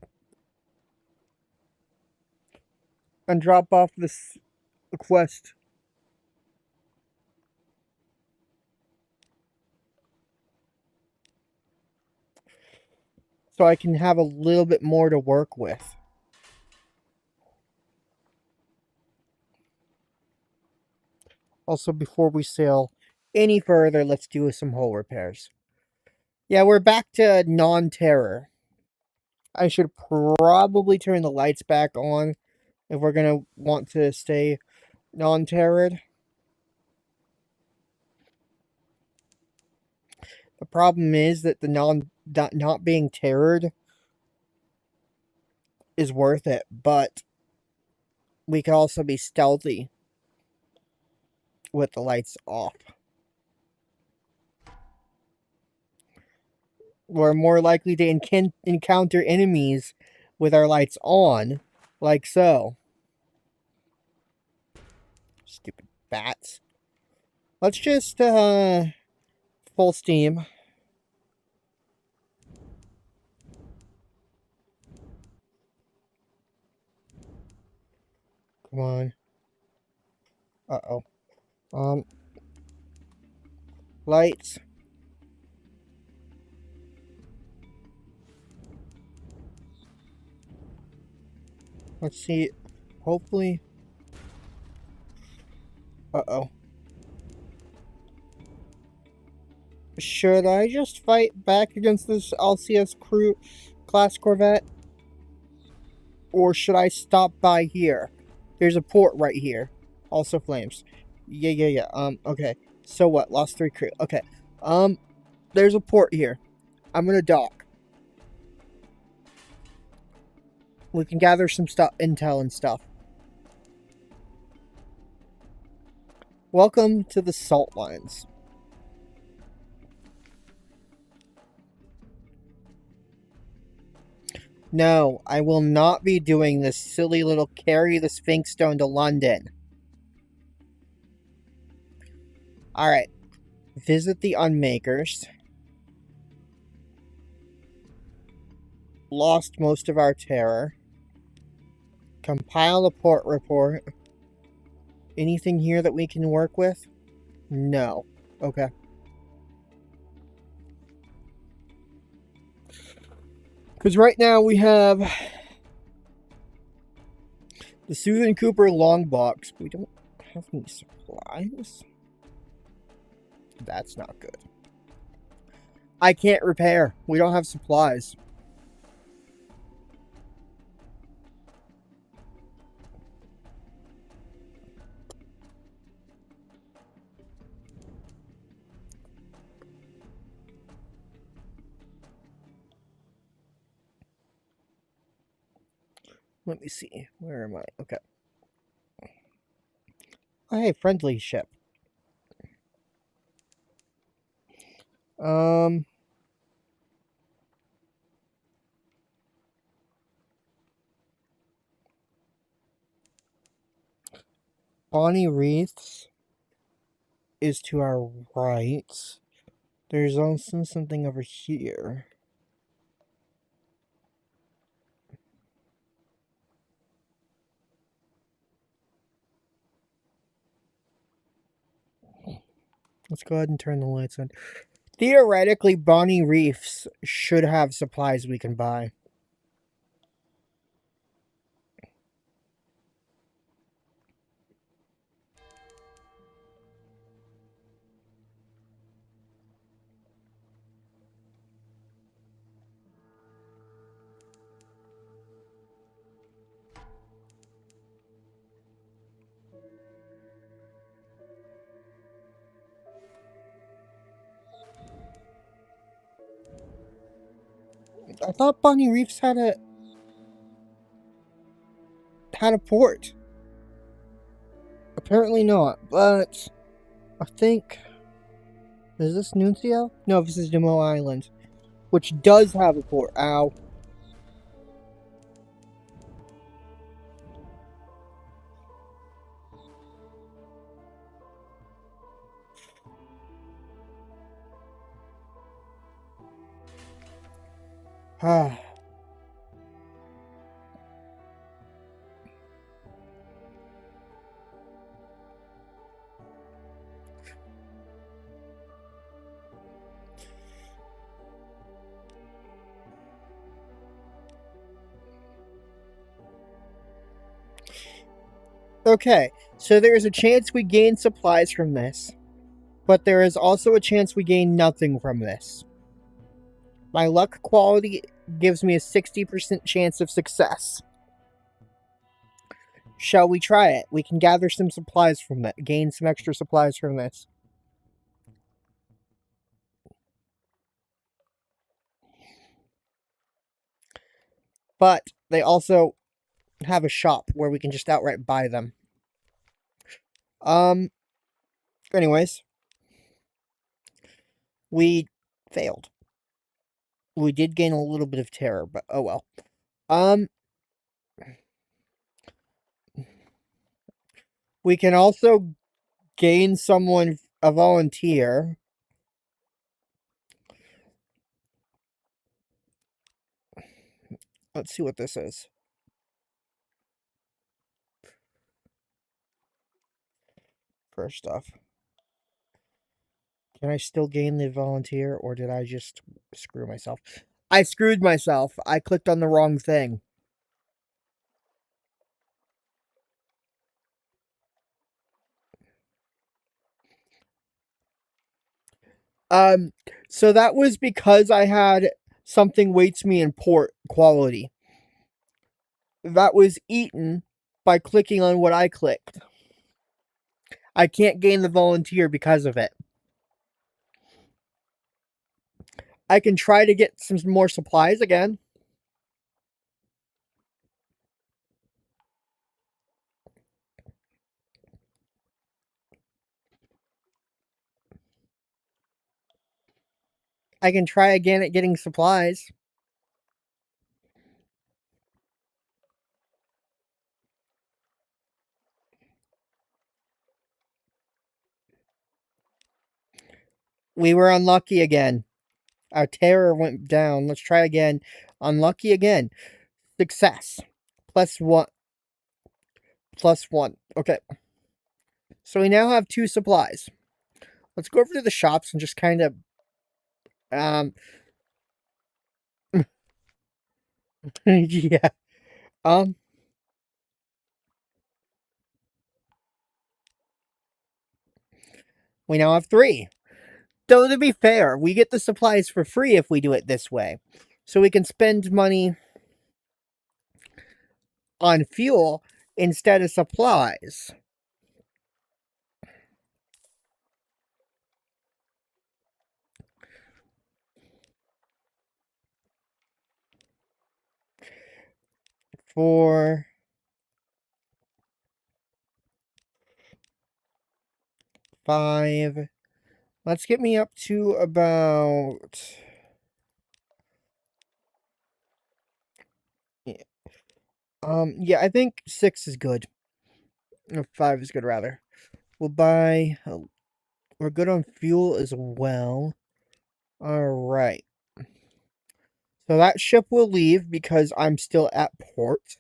and drop off this quest? So I can have a little bit more to work with. Also, before we sail any further, let's do some hull repairs. Yeah, we're back to non-terror. I should probably turn the lights back on if we're gonna want to stay non-terrored. The problem is that the not being terrored is worth it, but we could also be stealthy with the lights off. We're more likely to encounter enemies with our lights on, like so. Stupid bats. Let's just, full steam. Come on. Uh-oh. Lights. Let's see. Hopefully. Uh-oh. Should I just fight back against this LCS crew class corvette? Or should I stop by here? There's a port right here. Also flames. Yeah. Okay. So what? Lost 3 crew. Okay. There's a port here. I'm gonna dock. We can gather some intel and stuff. Welcome to the salt lines. No, I will not be doing this silly little carry the Sphinx Stone to London. Alright. Visit the Unmakers. Lost most of our terror. Compile a port report. Anything here that we can work with? No. Okay. Because right now we have the Susan Cooper long box. We don't have any supplies. That's not good. I can't repair. We don't have supplies. Let me see. Where am I? Okay. Oh, hey, friendly ship. Bonnie Wreaths is to our right. There's also something over here. Let's go ahead and turn the lights on. Theoretically, Bonnie Reefs should have supplies we can buy. I thought Bonnie Reefs had a port. Apparently not, but I think, is this Nuncio? No, this is Demo Island, which does have a port. Ow. Okay, so there is a chance we gain supplies from this, but there is also a chance we gain nothing from this. My luck quality gives me a 60% chance of success. Shall we try it? We can gather some supplies from that, gain some extra supplies from this. But they also have a shop where we can just outright buy them. Anyways, we failed. We did gain a little bit of terror, but oh well. We can also gain someone, a volunteer. Let's see what this is. First off, can I still gain the volunteer, or did I just screw myself? I screwed myself. I clicked on the wrong thing. So that was because I had something waits me in port quality. That was eaten by clicking on what I clicked. I can't gain the volunteer because of it. I can try to get some more supplies again. I can try again at getting supplies. We were unlucky again. Our terror went down. Let's try again. Unlucky again. Success. +1. +1. Okay. So we now have 2 supplies. Let's go over to the shops and just kind of yeah. We now have 3. Though to be fair, we get the supplies for free if we do it this way. So we can spend money on fuel instead of supplies. For 5. Let's get me up to about... Yeah, I think 6 is good. Or 5 is good, rather. We'll buy... we're good on fuel as well. Alright. So that ship will leave because I'm still at port.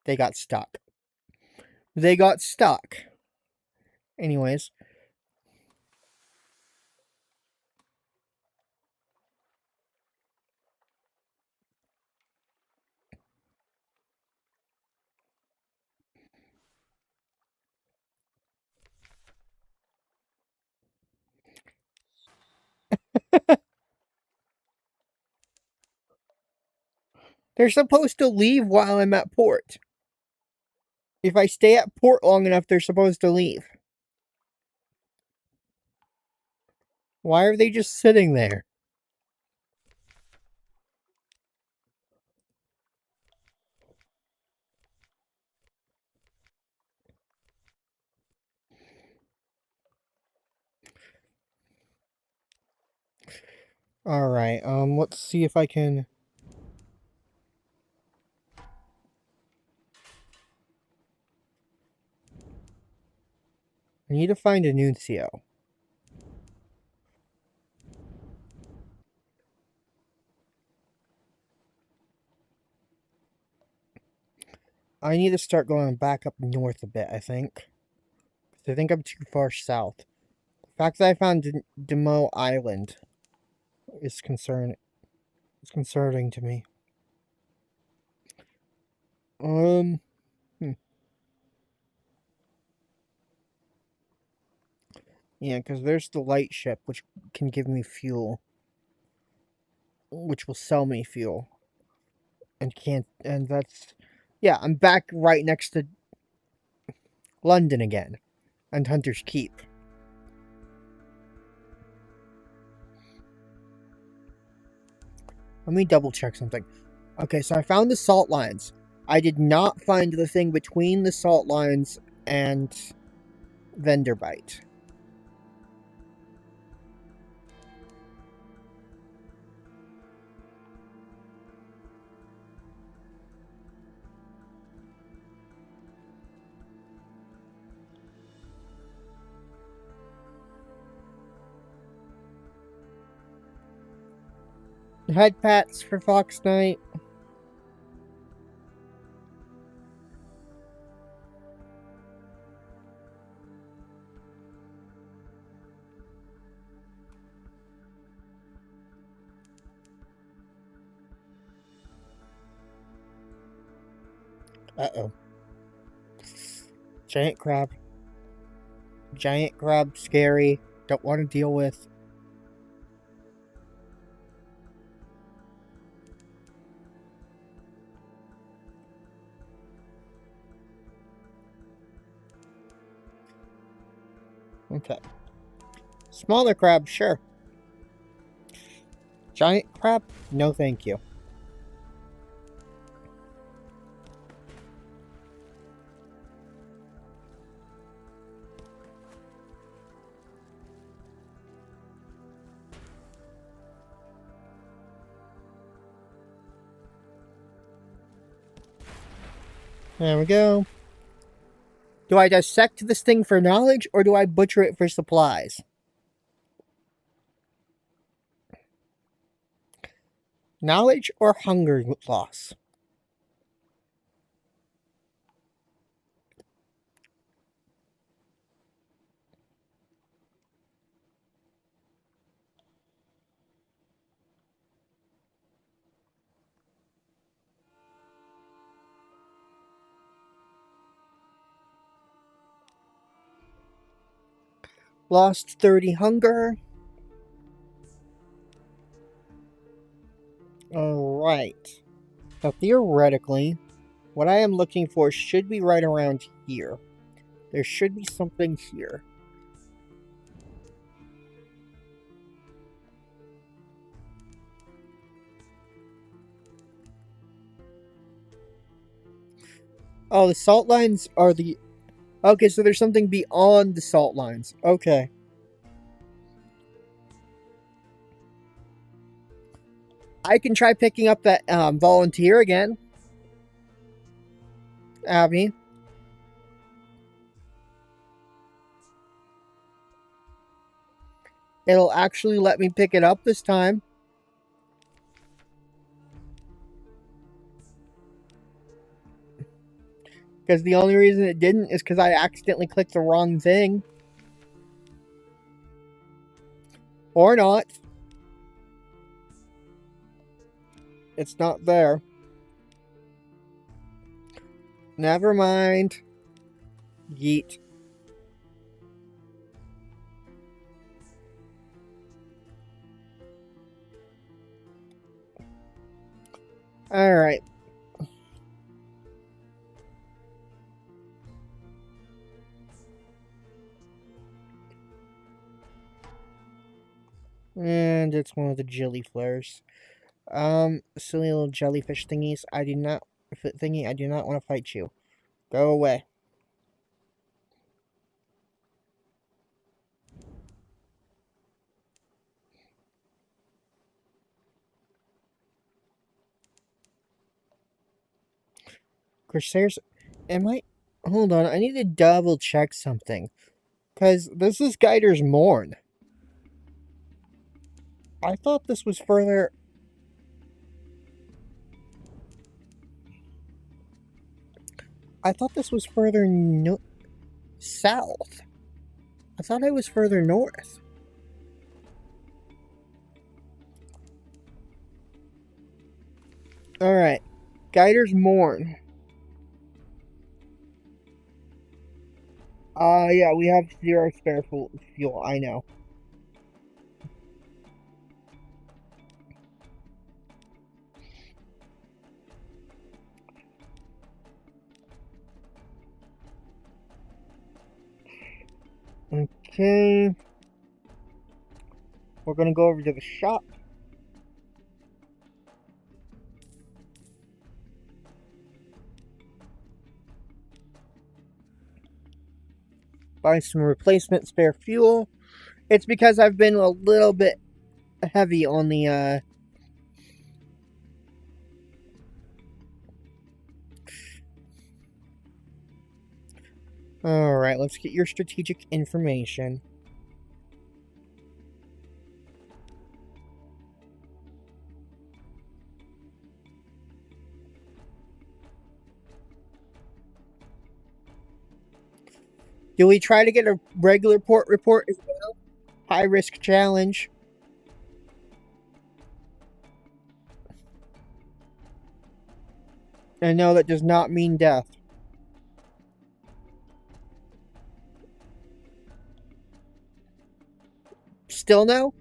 They got stuck. Anyways. They're supposed to leave while I'm at port. If I stay at port long enough, they're supposed to leave. Why are they just sitting there? Alright, let's see if I can... I need to find a Nuncio. I need to start going back up north a bit, I think. I think I'm too far south. The fact that I found Demo Island is concerning to me. Hmm. Yeah, because there's the light ship, which can give me fuel. Which will sell me fuel. And that's... Yeah, I'm back right next to London again. And Hunter's Keep. Let me double check something. Okay, so I found the salt lines. I did not find the thing between the salt lines and Venderbite. Head pats for Fox Knight. Uh-oh. Giant crab. Giant crab, scary. Don't want to deal with. Okay. Smaller crab, sure. Giant crab? No thank you. There we go. Do I dissect this thing for knowledge, or do I butcher it for supplies? Knowledge or hunger loss? Lost 30 hunger. Alright. Now, theoretically, what I am looking for should be right around here. There should be something here. Oh, the salt lines are the... Okay, so there's something beyond the salt lines. Okay. I can try picking up that volunteer again. Abby. It'll actually let me pick it up this time. Because the only reason it didn't is because I accidentally clicked the wrong thing. Or not. It's not there. Never mind. Yeet. Alright. And it's one of the jelly flares. Silly little jellyfish thingies. I do not want to fight you. Go away. Corsairs, hold on, I need to double check something. Because this is Guider's Mourn. I thought this was further... I thought this was further south. I thought it was further north. Alright. Guider's Mourn. Yeah, we have 0 spare fuel, I know. Okay. We're gonna go over to the shop. Buy some replacement spare fuel. It's because I've been a little bit heavy on the, Alright, let's get your strategic information. Do we try to get a regular port report as well? High risk challenge. And no, that does not mean death. Still no?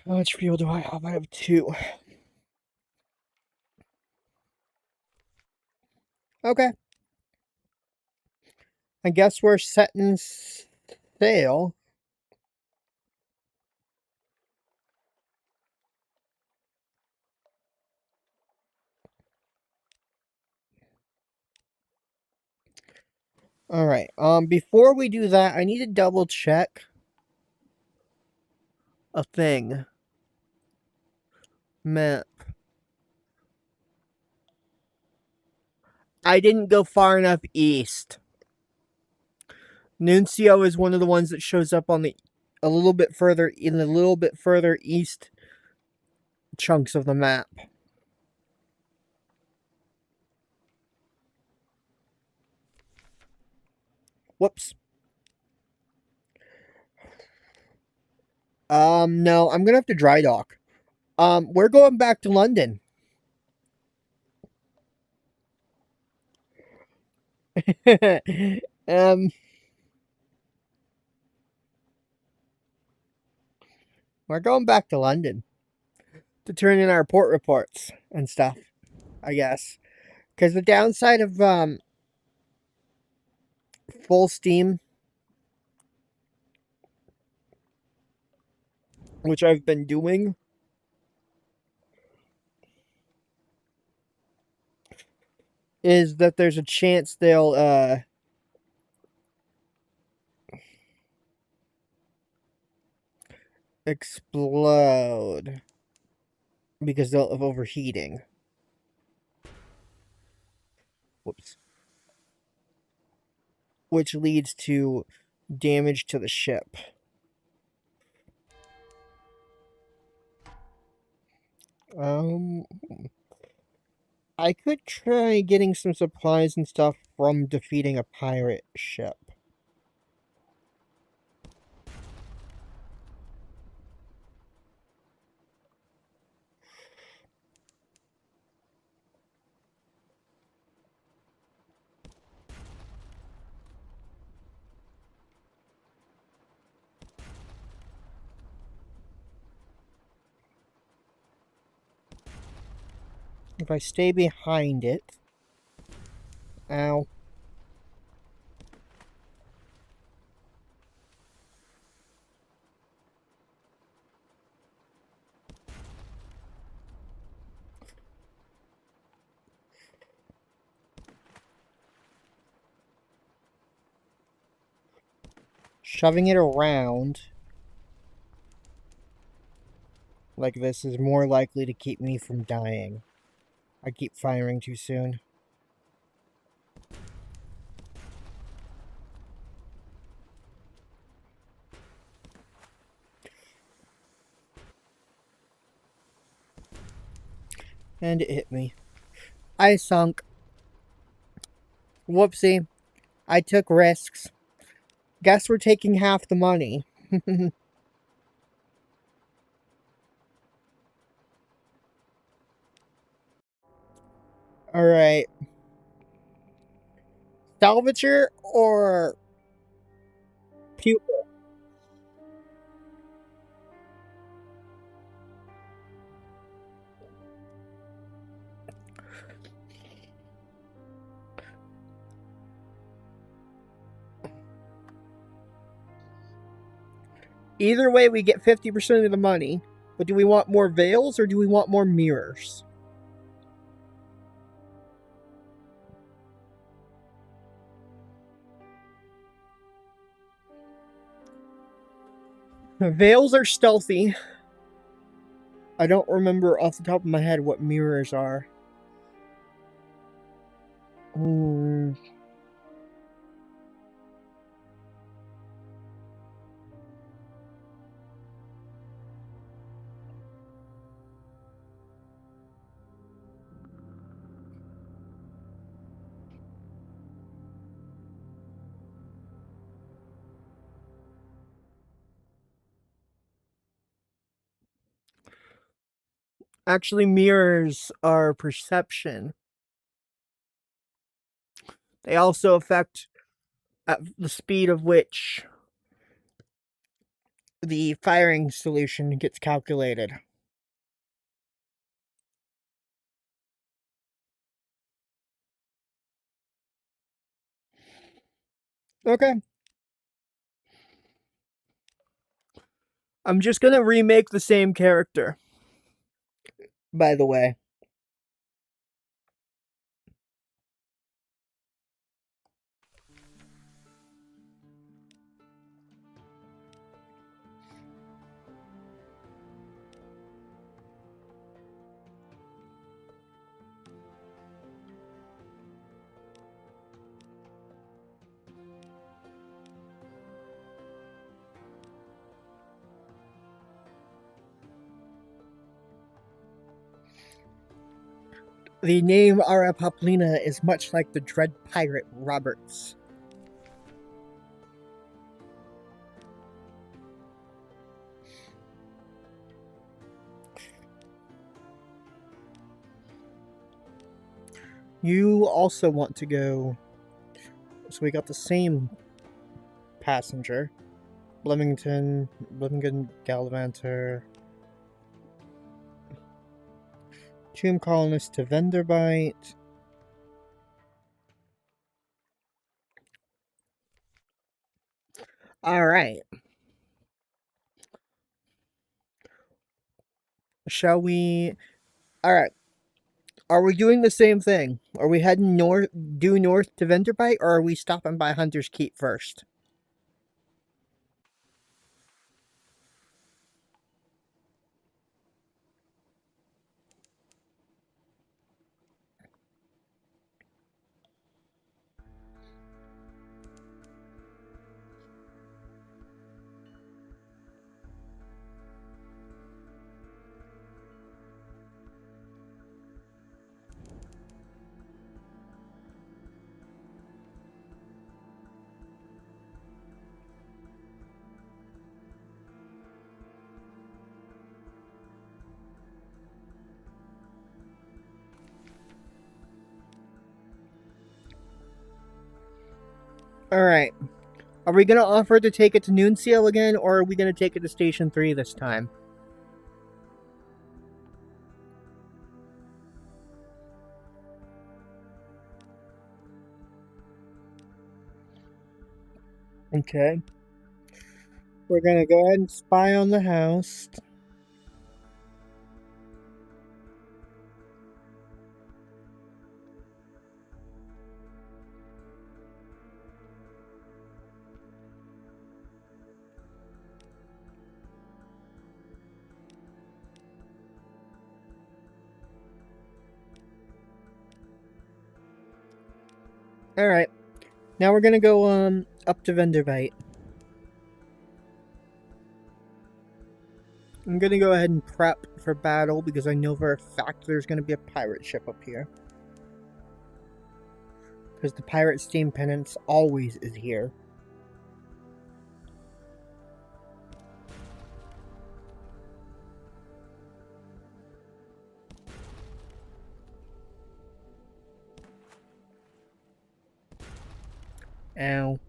How much fuel do I have? I have 2. Okay. I guess we're setting sail. Alright, before we do that, I need to double check a thing. Map. I didn't go far enough east. Nuncio is one of the ones that shows up on the a little bit further east chunks of the map. Whoops. No, I'm gonna have to dry dock. We're going back to London. We're going back to London to turn in our port reports and stuff, I guess. Because the downside of full steam, which I've been doing, is that there's a chance they'll explode because of overheating. Whoops. Which leads to damage to the ship. I could try getting some supplies and stuff from defeating a pirate ship. If I stay behind it... Ow. Shoving it around like this is more likely to keep me from dying. I keep firing too soon. And it hit me. I sunk. Whoopsie. I took risks. Guess we're taking half the money. Alright. Salvager or pupil? Either way, we get 50% of the money. But do we want more veils or do we want more mirrors? Veils are stealthy. I don't remember off the top of my head what mirrors are. Actually, mirrors are perception. They also affect at the speed of which the firing solution gets calculated. Okay. I'm just gonna remake the same character, by the way. The name Ara Poplina is much like the dread pirate Roberts. You also want to go. So we got the same passenger. Bloomington Gallivanter. Tomb Colonist to Venderbite. Alright. Shall we. Alright. Are we doing the same thing? Are we heading due north to Venderbite, or are we stopping by Hunter's Keep first? Alright. Are we gonna offer to take it to Noonseal again, or are we gonna take it to Station 3 this time? Okay. We're gonna go ahead and spy on the house. Alright. Now we're gonna go up to Venderbite. I'm gonna go ahead and prep for battle because I know for a fact there's gonna be a pirate ship up here. Because the pirate steam penance always is here. Ow.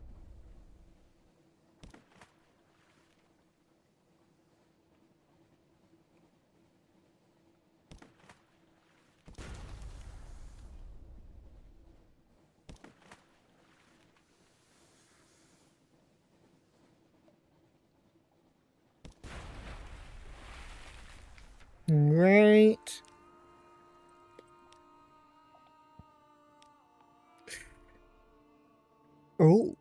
Right. Oh.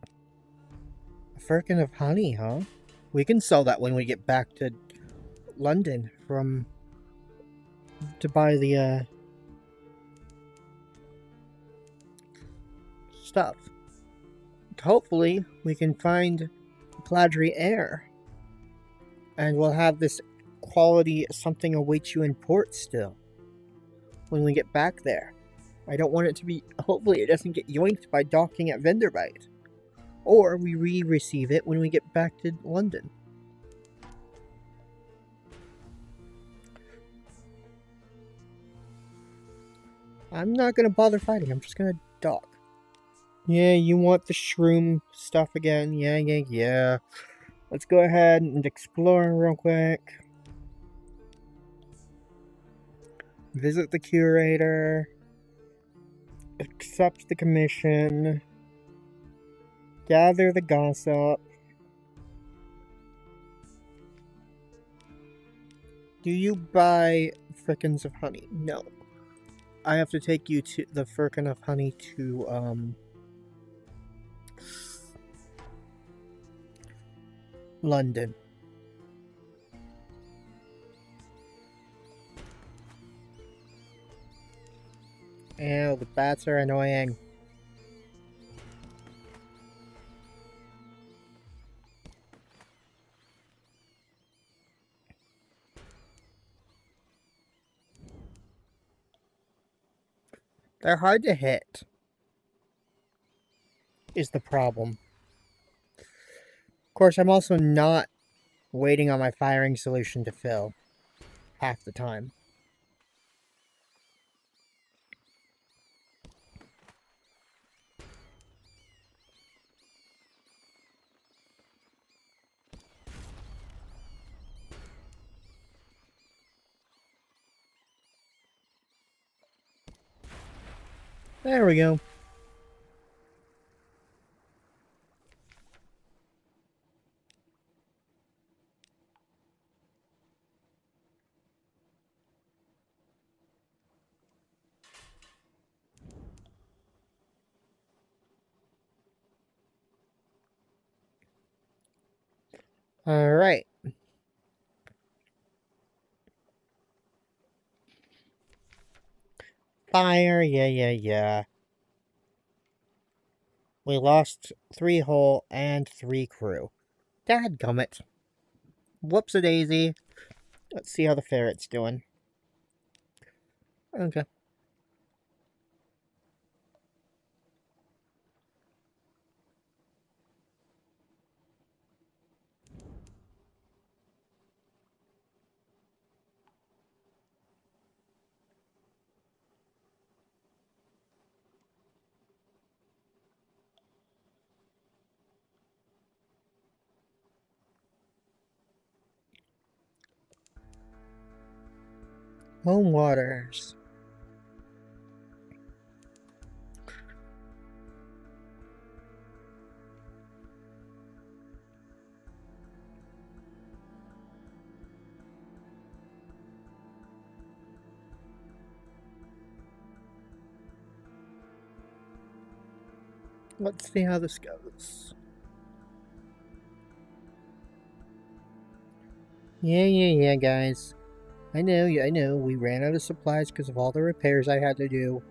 A firkin of honey, huh? We can sell that when we get back to London to buy the stuff. Hopefully, we can find Pladry Air. And we'll have this quality something awaits you in port still. When we get back there. I don't want it to be... Hopefully it doesn't get yoinked by docking at Venderbite. Or we re-receive it when we get back to London. I'm not going to bother fighting. I'm just going to dock. Yeah, you want the shroom stuff again? Yeah. Let's go ahead and explore real quick. Visit the curator. Accept the commission. Gather the gossip. Do you buy firkins of honey? No. I have to take you to the firkin of honey to, London. Ew, the bats are annoying. They're hard to hit, is the problem. Of course, I'm also not waiting on my firing solution to fill half the time. There we go. Alright. Fire, yeah. We lost 3 hull and 3 crew. Dadgummit. Whoops-a-daisy. Let's see how the ferret's doing. Okay. Home waters. Let's see how this goes. Yeah, guys. I know, we ran out of supplies because of all the repairs I had to do.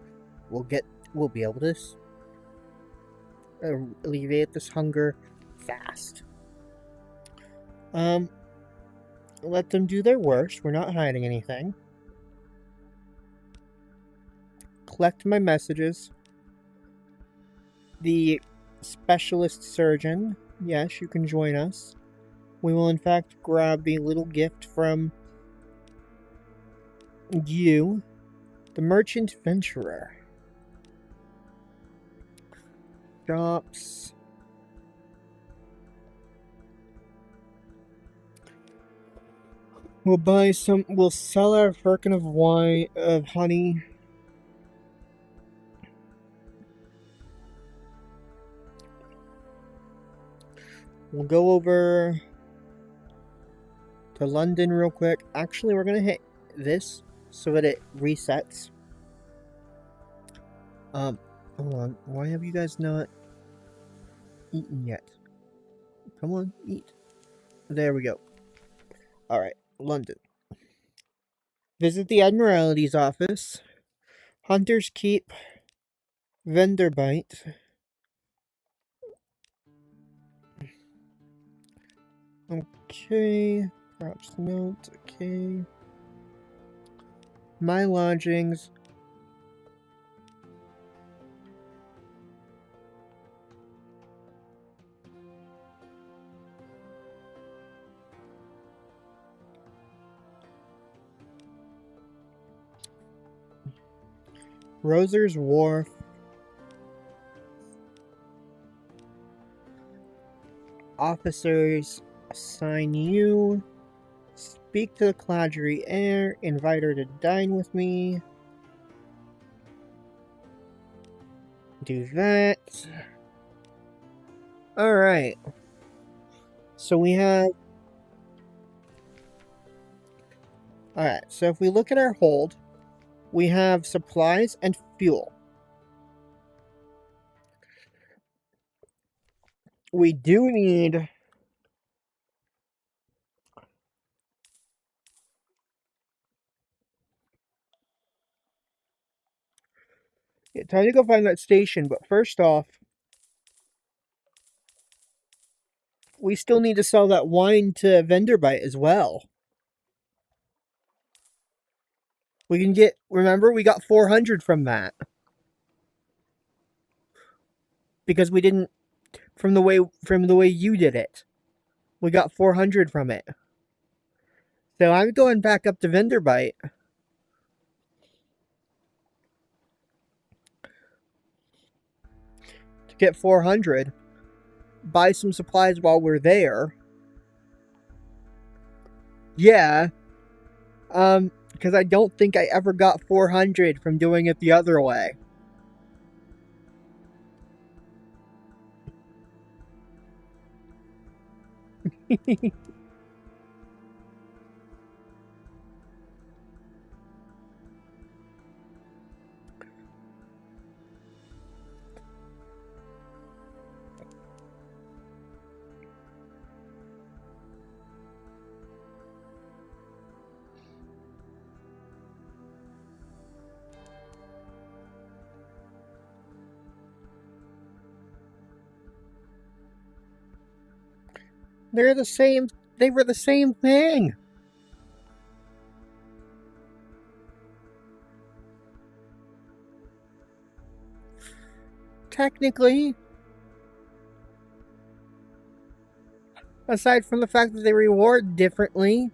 We'll be able to alleviate this hunger fast. let them do their worst. We're not hiding anything. Collect my messages. The specialist surgeon. Yes, you can join us. We will in fact grab the little gift from you. The merchant venturer. Shops. We'll sell our firkin of wine, of honey. We'll go over to London real quick. Actually, we're gonna hit this so that it resets. Hold on. Why have you guys not eaten yet? Come on, eat. There we go. Alright, London. Visit the Admiralty's office. Hunter's Keep. Venderbite. Okay. Perhaps not. Okay. My lodgings. Roser's Wharf. Officers assign you. Speak to the Cladgery heir. Invite her to dine with me. Do that. Alright. So we have... Alright, so if we look at our hold, we have supplies and fuel. We do need... Yeah, time to go find that station, but first off, we still need to sell that wine to Venderbite as well. We can get... Remember, we got 400 from that. Because we didn't... From the way you did it. We got 400 from it. So I'm going back up to Venderbite. To get 400. Buy some supplies while we're there. Yeah. Because I don't think I ever got 400 from doing it the other way. They were the same thing. Technically. Aside from the fact that they reward differently.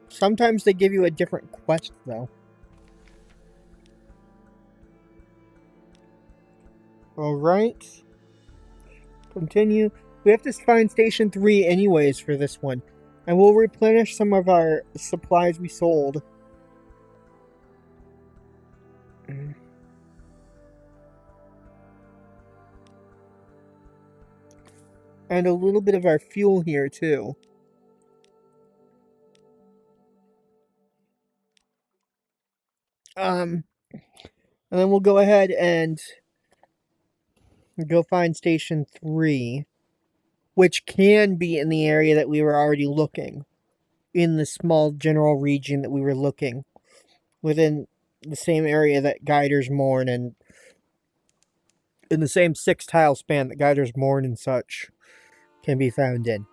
Sometimes they give you a different quest, though. Alright. Continue. We have to find Station 3 anyways for this one. And we'll replenish some of our supplies we sold. And a little bit of our fuel here, too. And then we'll go ahead and go find Station 3, which can be in the area that we were already looking. In the small general region that we were looking. Within the same area that Guiders Mourn and in the same 6-tile span that Geyser's Mourn and such can be found in.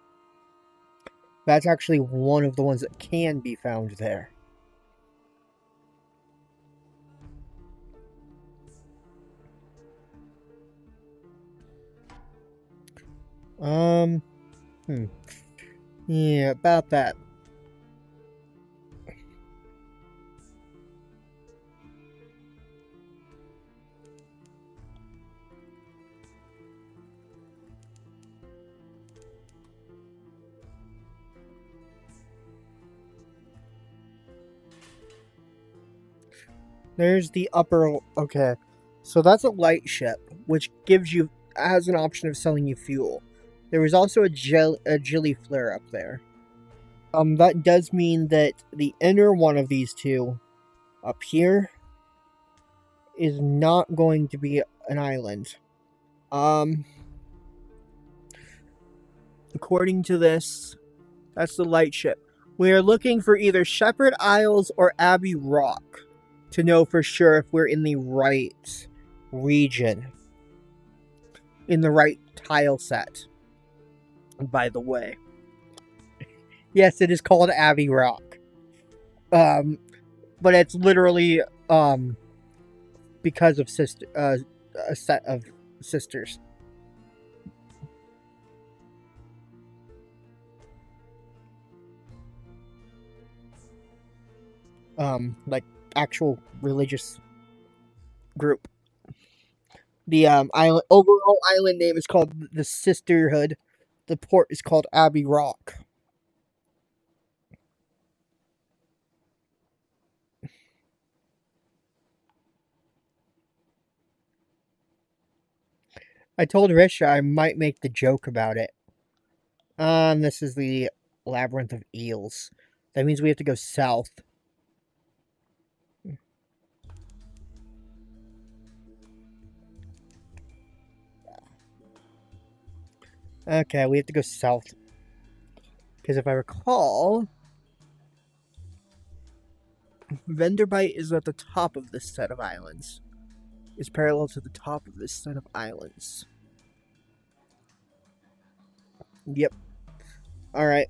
That's actually one of the ones that can be found there. Yeah, about that. There's the upper... Okay. So that's a light ship, which has an option of selling you fuel. There was also a jelly flare up there. That does mean that the inner one of these two, up here, is not going to be an island. According to this, that's the light ship. We are looking for either Shepherd Isles or Abbey Rock to know for sure if we're in the right region. In the right tile set. By the way. Yes, it is called Abbey Rock. But it's literally because of a set of sisters. Like actual religious group. The overall island name is called the Sisterhood. The port is called Abbey Rock. I told Risha I might make the joke about it. This is the Labyrinth of Eels. That means we have to go south. Okay, we have to go south. Because if I recall, Venderbite is at the top of this set of islands. Is parallel to the top of this set of islands. Yep. Alright.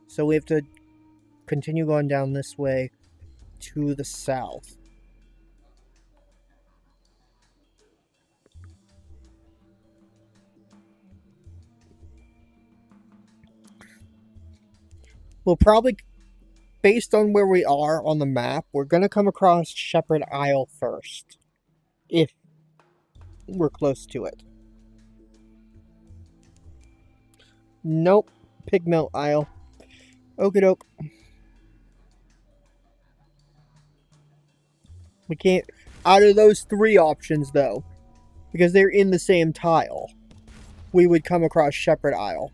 So we have to continue going down this way to the south. We'll probably, based on where we are on the map, we're going to come across Shepherd Isle first. If we're close to it. Nope. Pigmelt Isle. Okie doke. We can't... Out of those 3 options, though, because they're in the same tile, we would come across Shepherd Isle.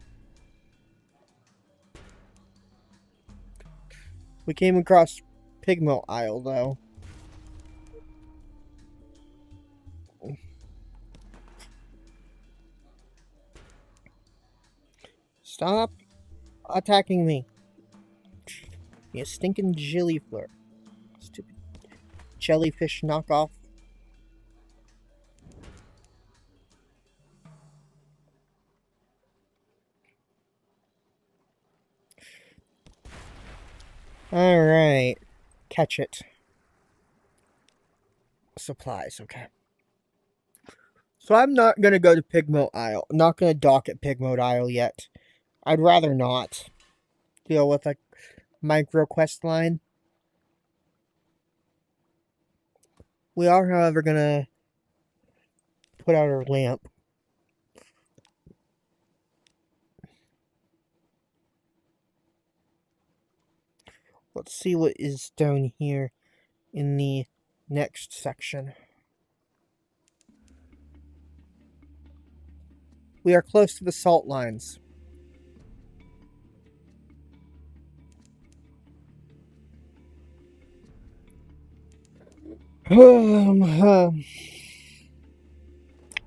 We came across Pigmelt Isle, though. Stop attacking me. You stinking jellyfleur. Stupid jellyfish knockoff. Alright. Catch it. Supplies, okay. So I'm not going to go to Pigmelt Isle. I'm not going to dock at Pigmelt Isle yet. I'd rather not deal with a micro quest line. We are, however, going to put out our lamp. Let's see what is down here in the next section. We are close to the salt lines.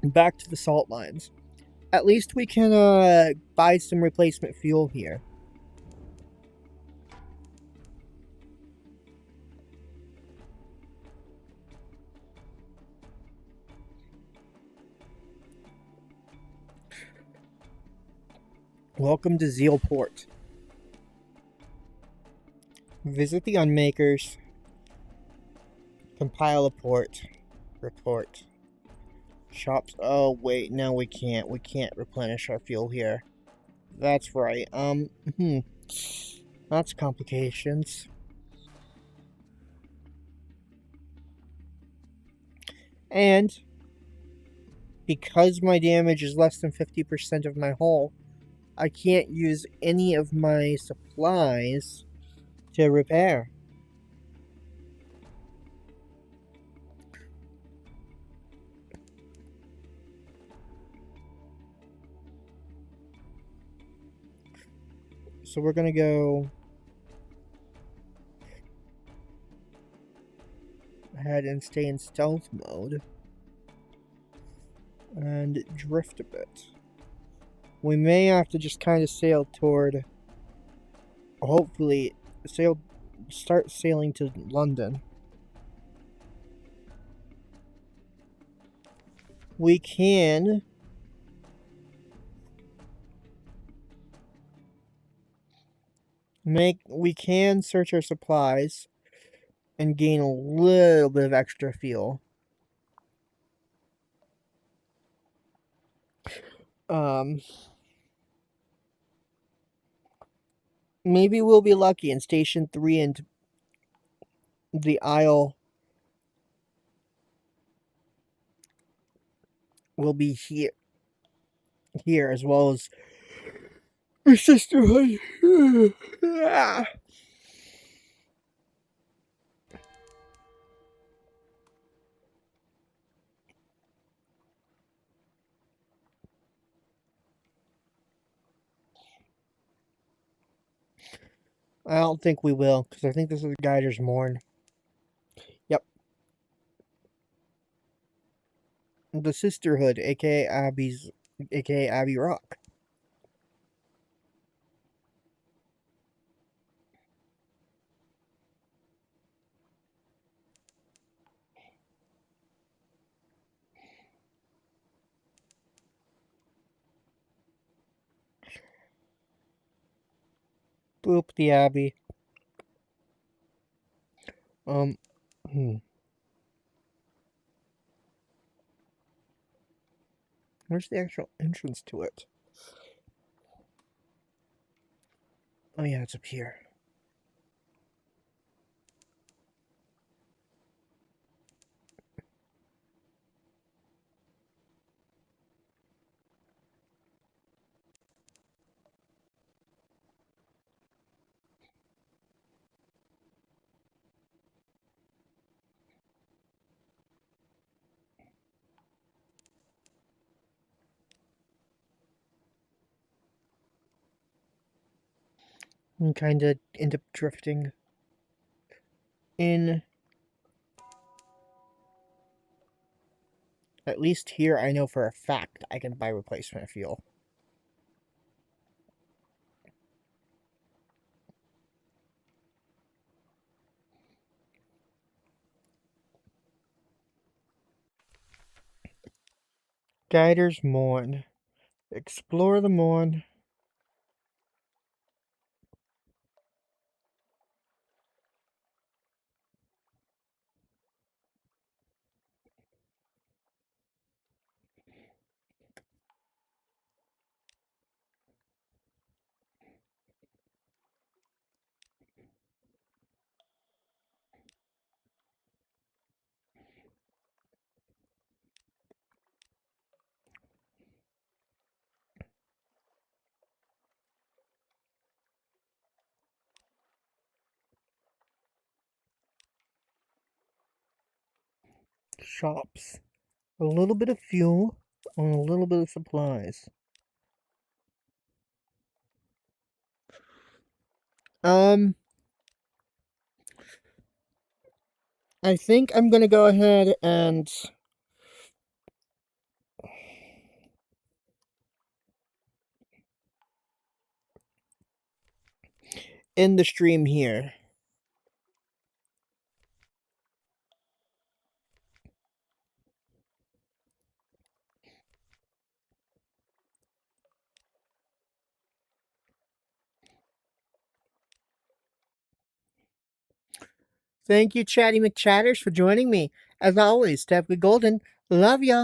Back to the salt lines. At least we can buy some replacement fuel here. Welcome to Zealport. Visit the Unmakers. Compile a report. Shops. Oh wait, no, we can't. We can't replenish our fuel here. That's right. That's complications. And because my damage is less than 50% of my hull, I can't use any of my supplies to repair. So we're gonna go ahead and stay in stealth mode and drift a bit. We may have to just kind of sail toward, hopefully, start sailing to London. We can search our supplies and gain a little bit of extra fuel. Maybe we'll be lucky and Station 3 and the Isle will be here as well as my sisterhood. I don't think we will, because I think this is Guider's Mourn. Yep. The Sisterhood, aka Abbey Rock. Boop the Abbey. Where's the actual entrance to it? Oh yeah, it's up here. And kind of end up drifting in. At least here, I know for a fact I can buy replacement fuel. Guider's Mourn. Explore the Mourn. Shops. A little bit of fuel and a little bit of supplies. I think I'm gonna go ahead and end the stream here. Thank you, Chatty McChatters, for joining me. As always, stay up good golden. Love ya.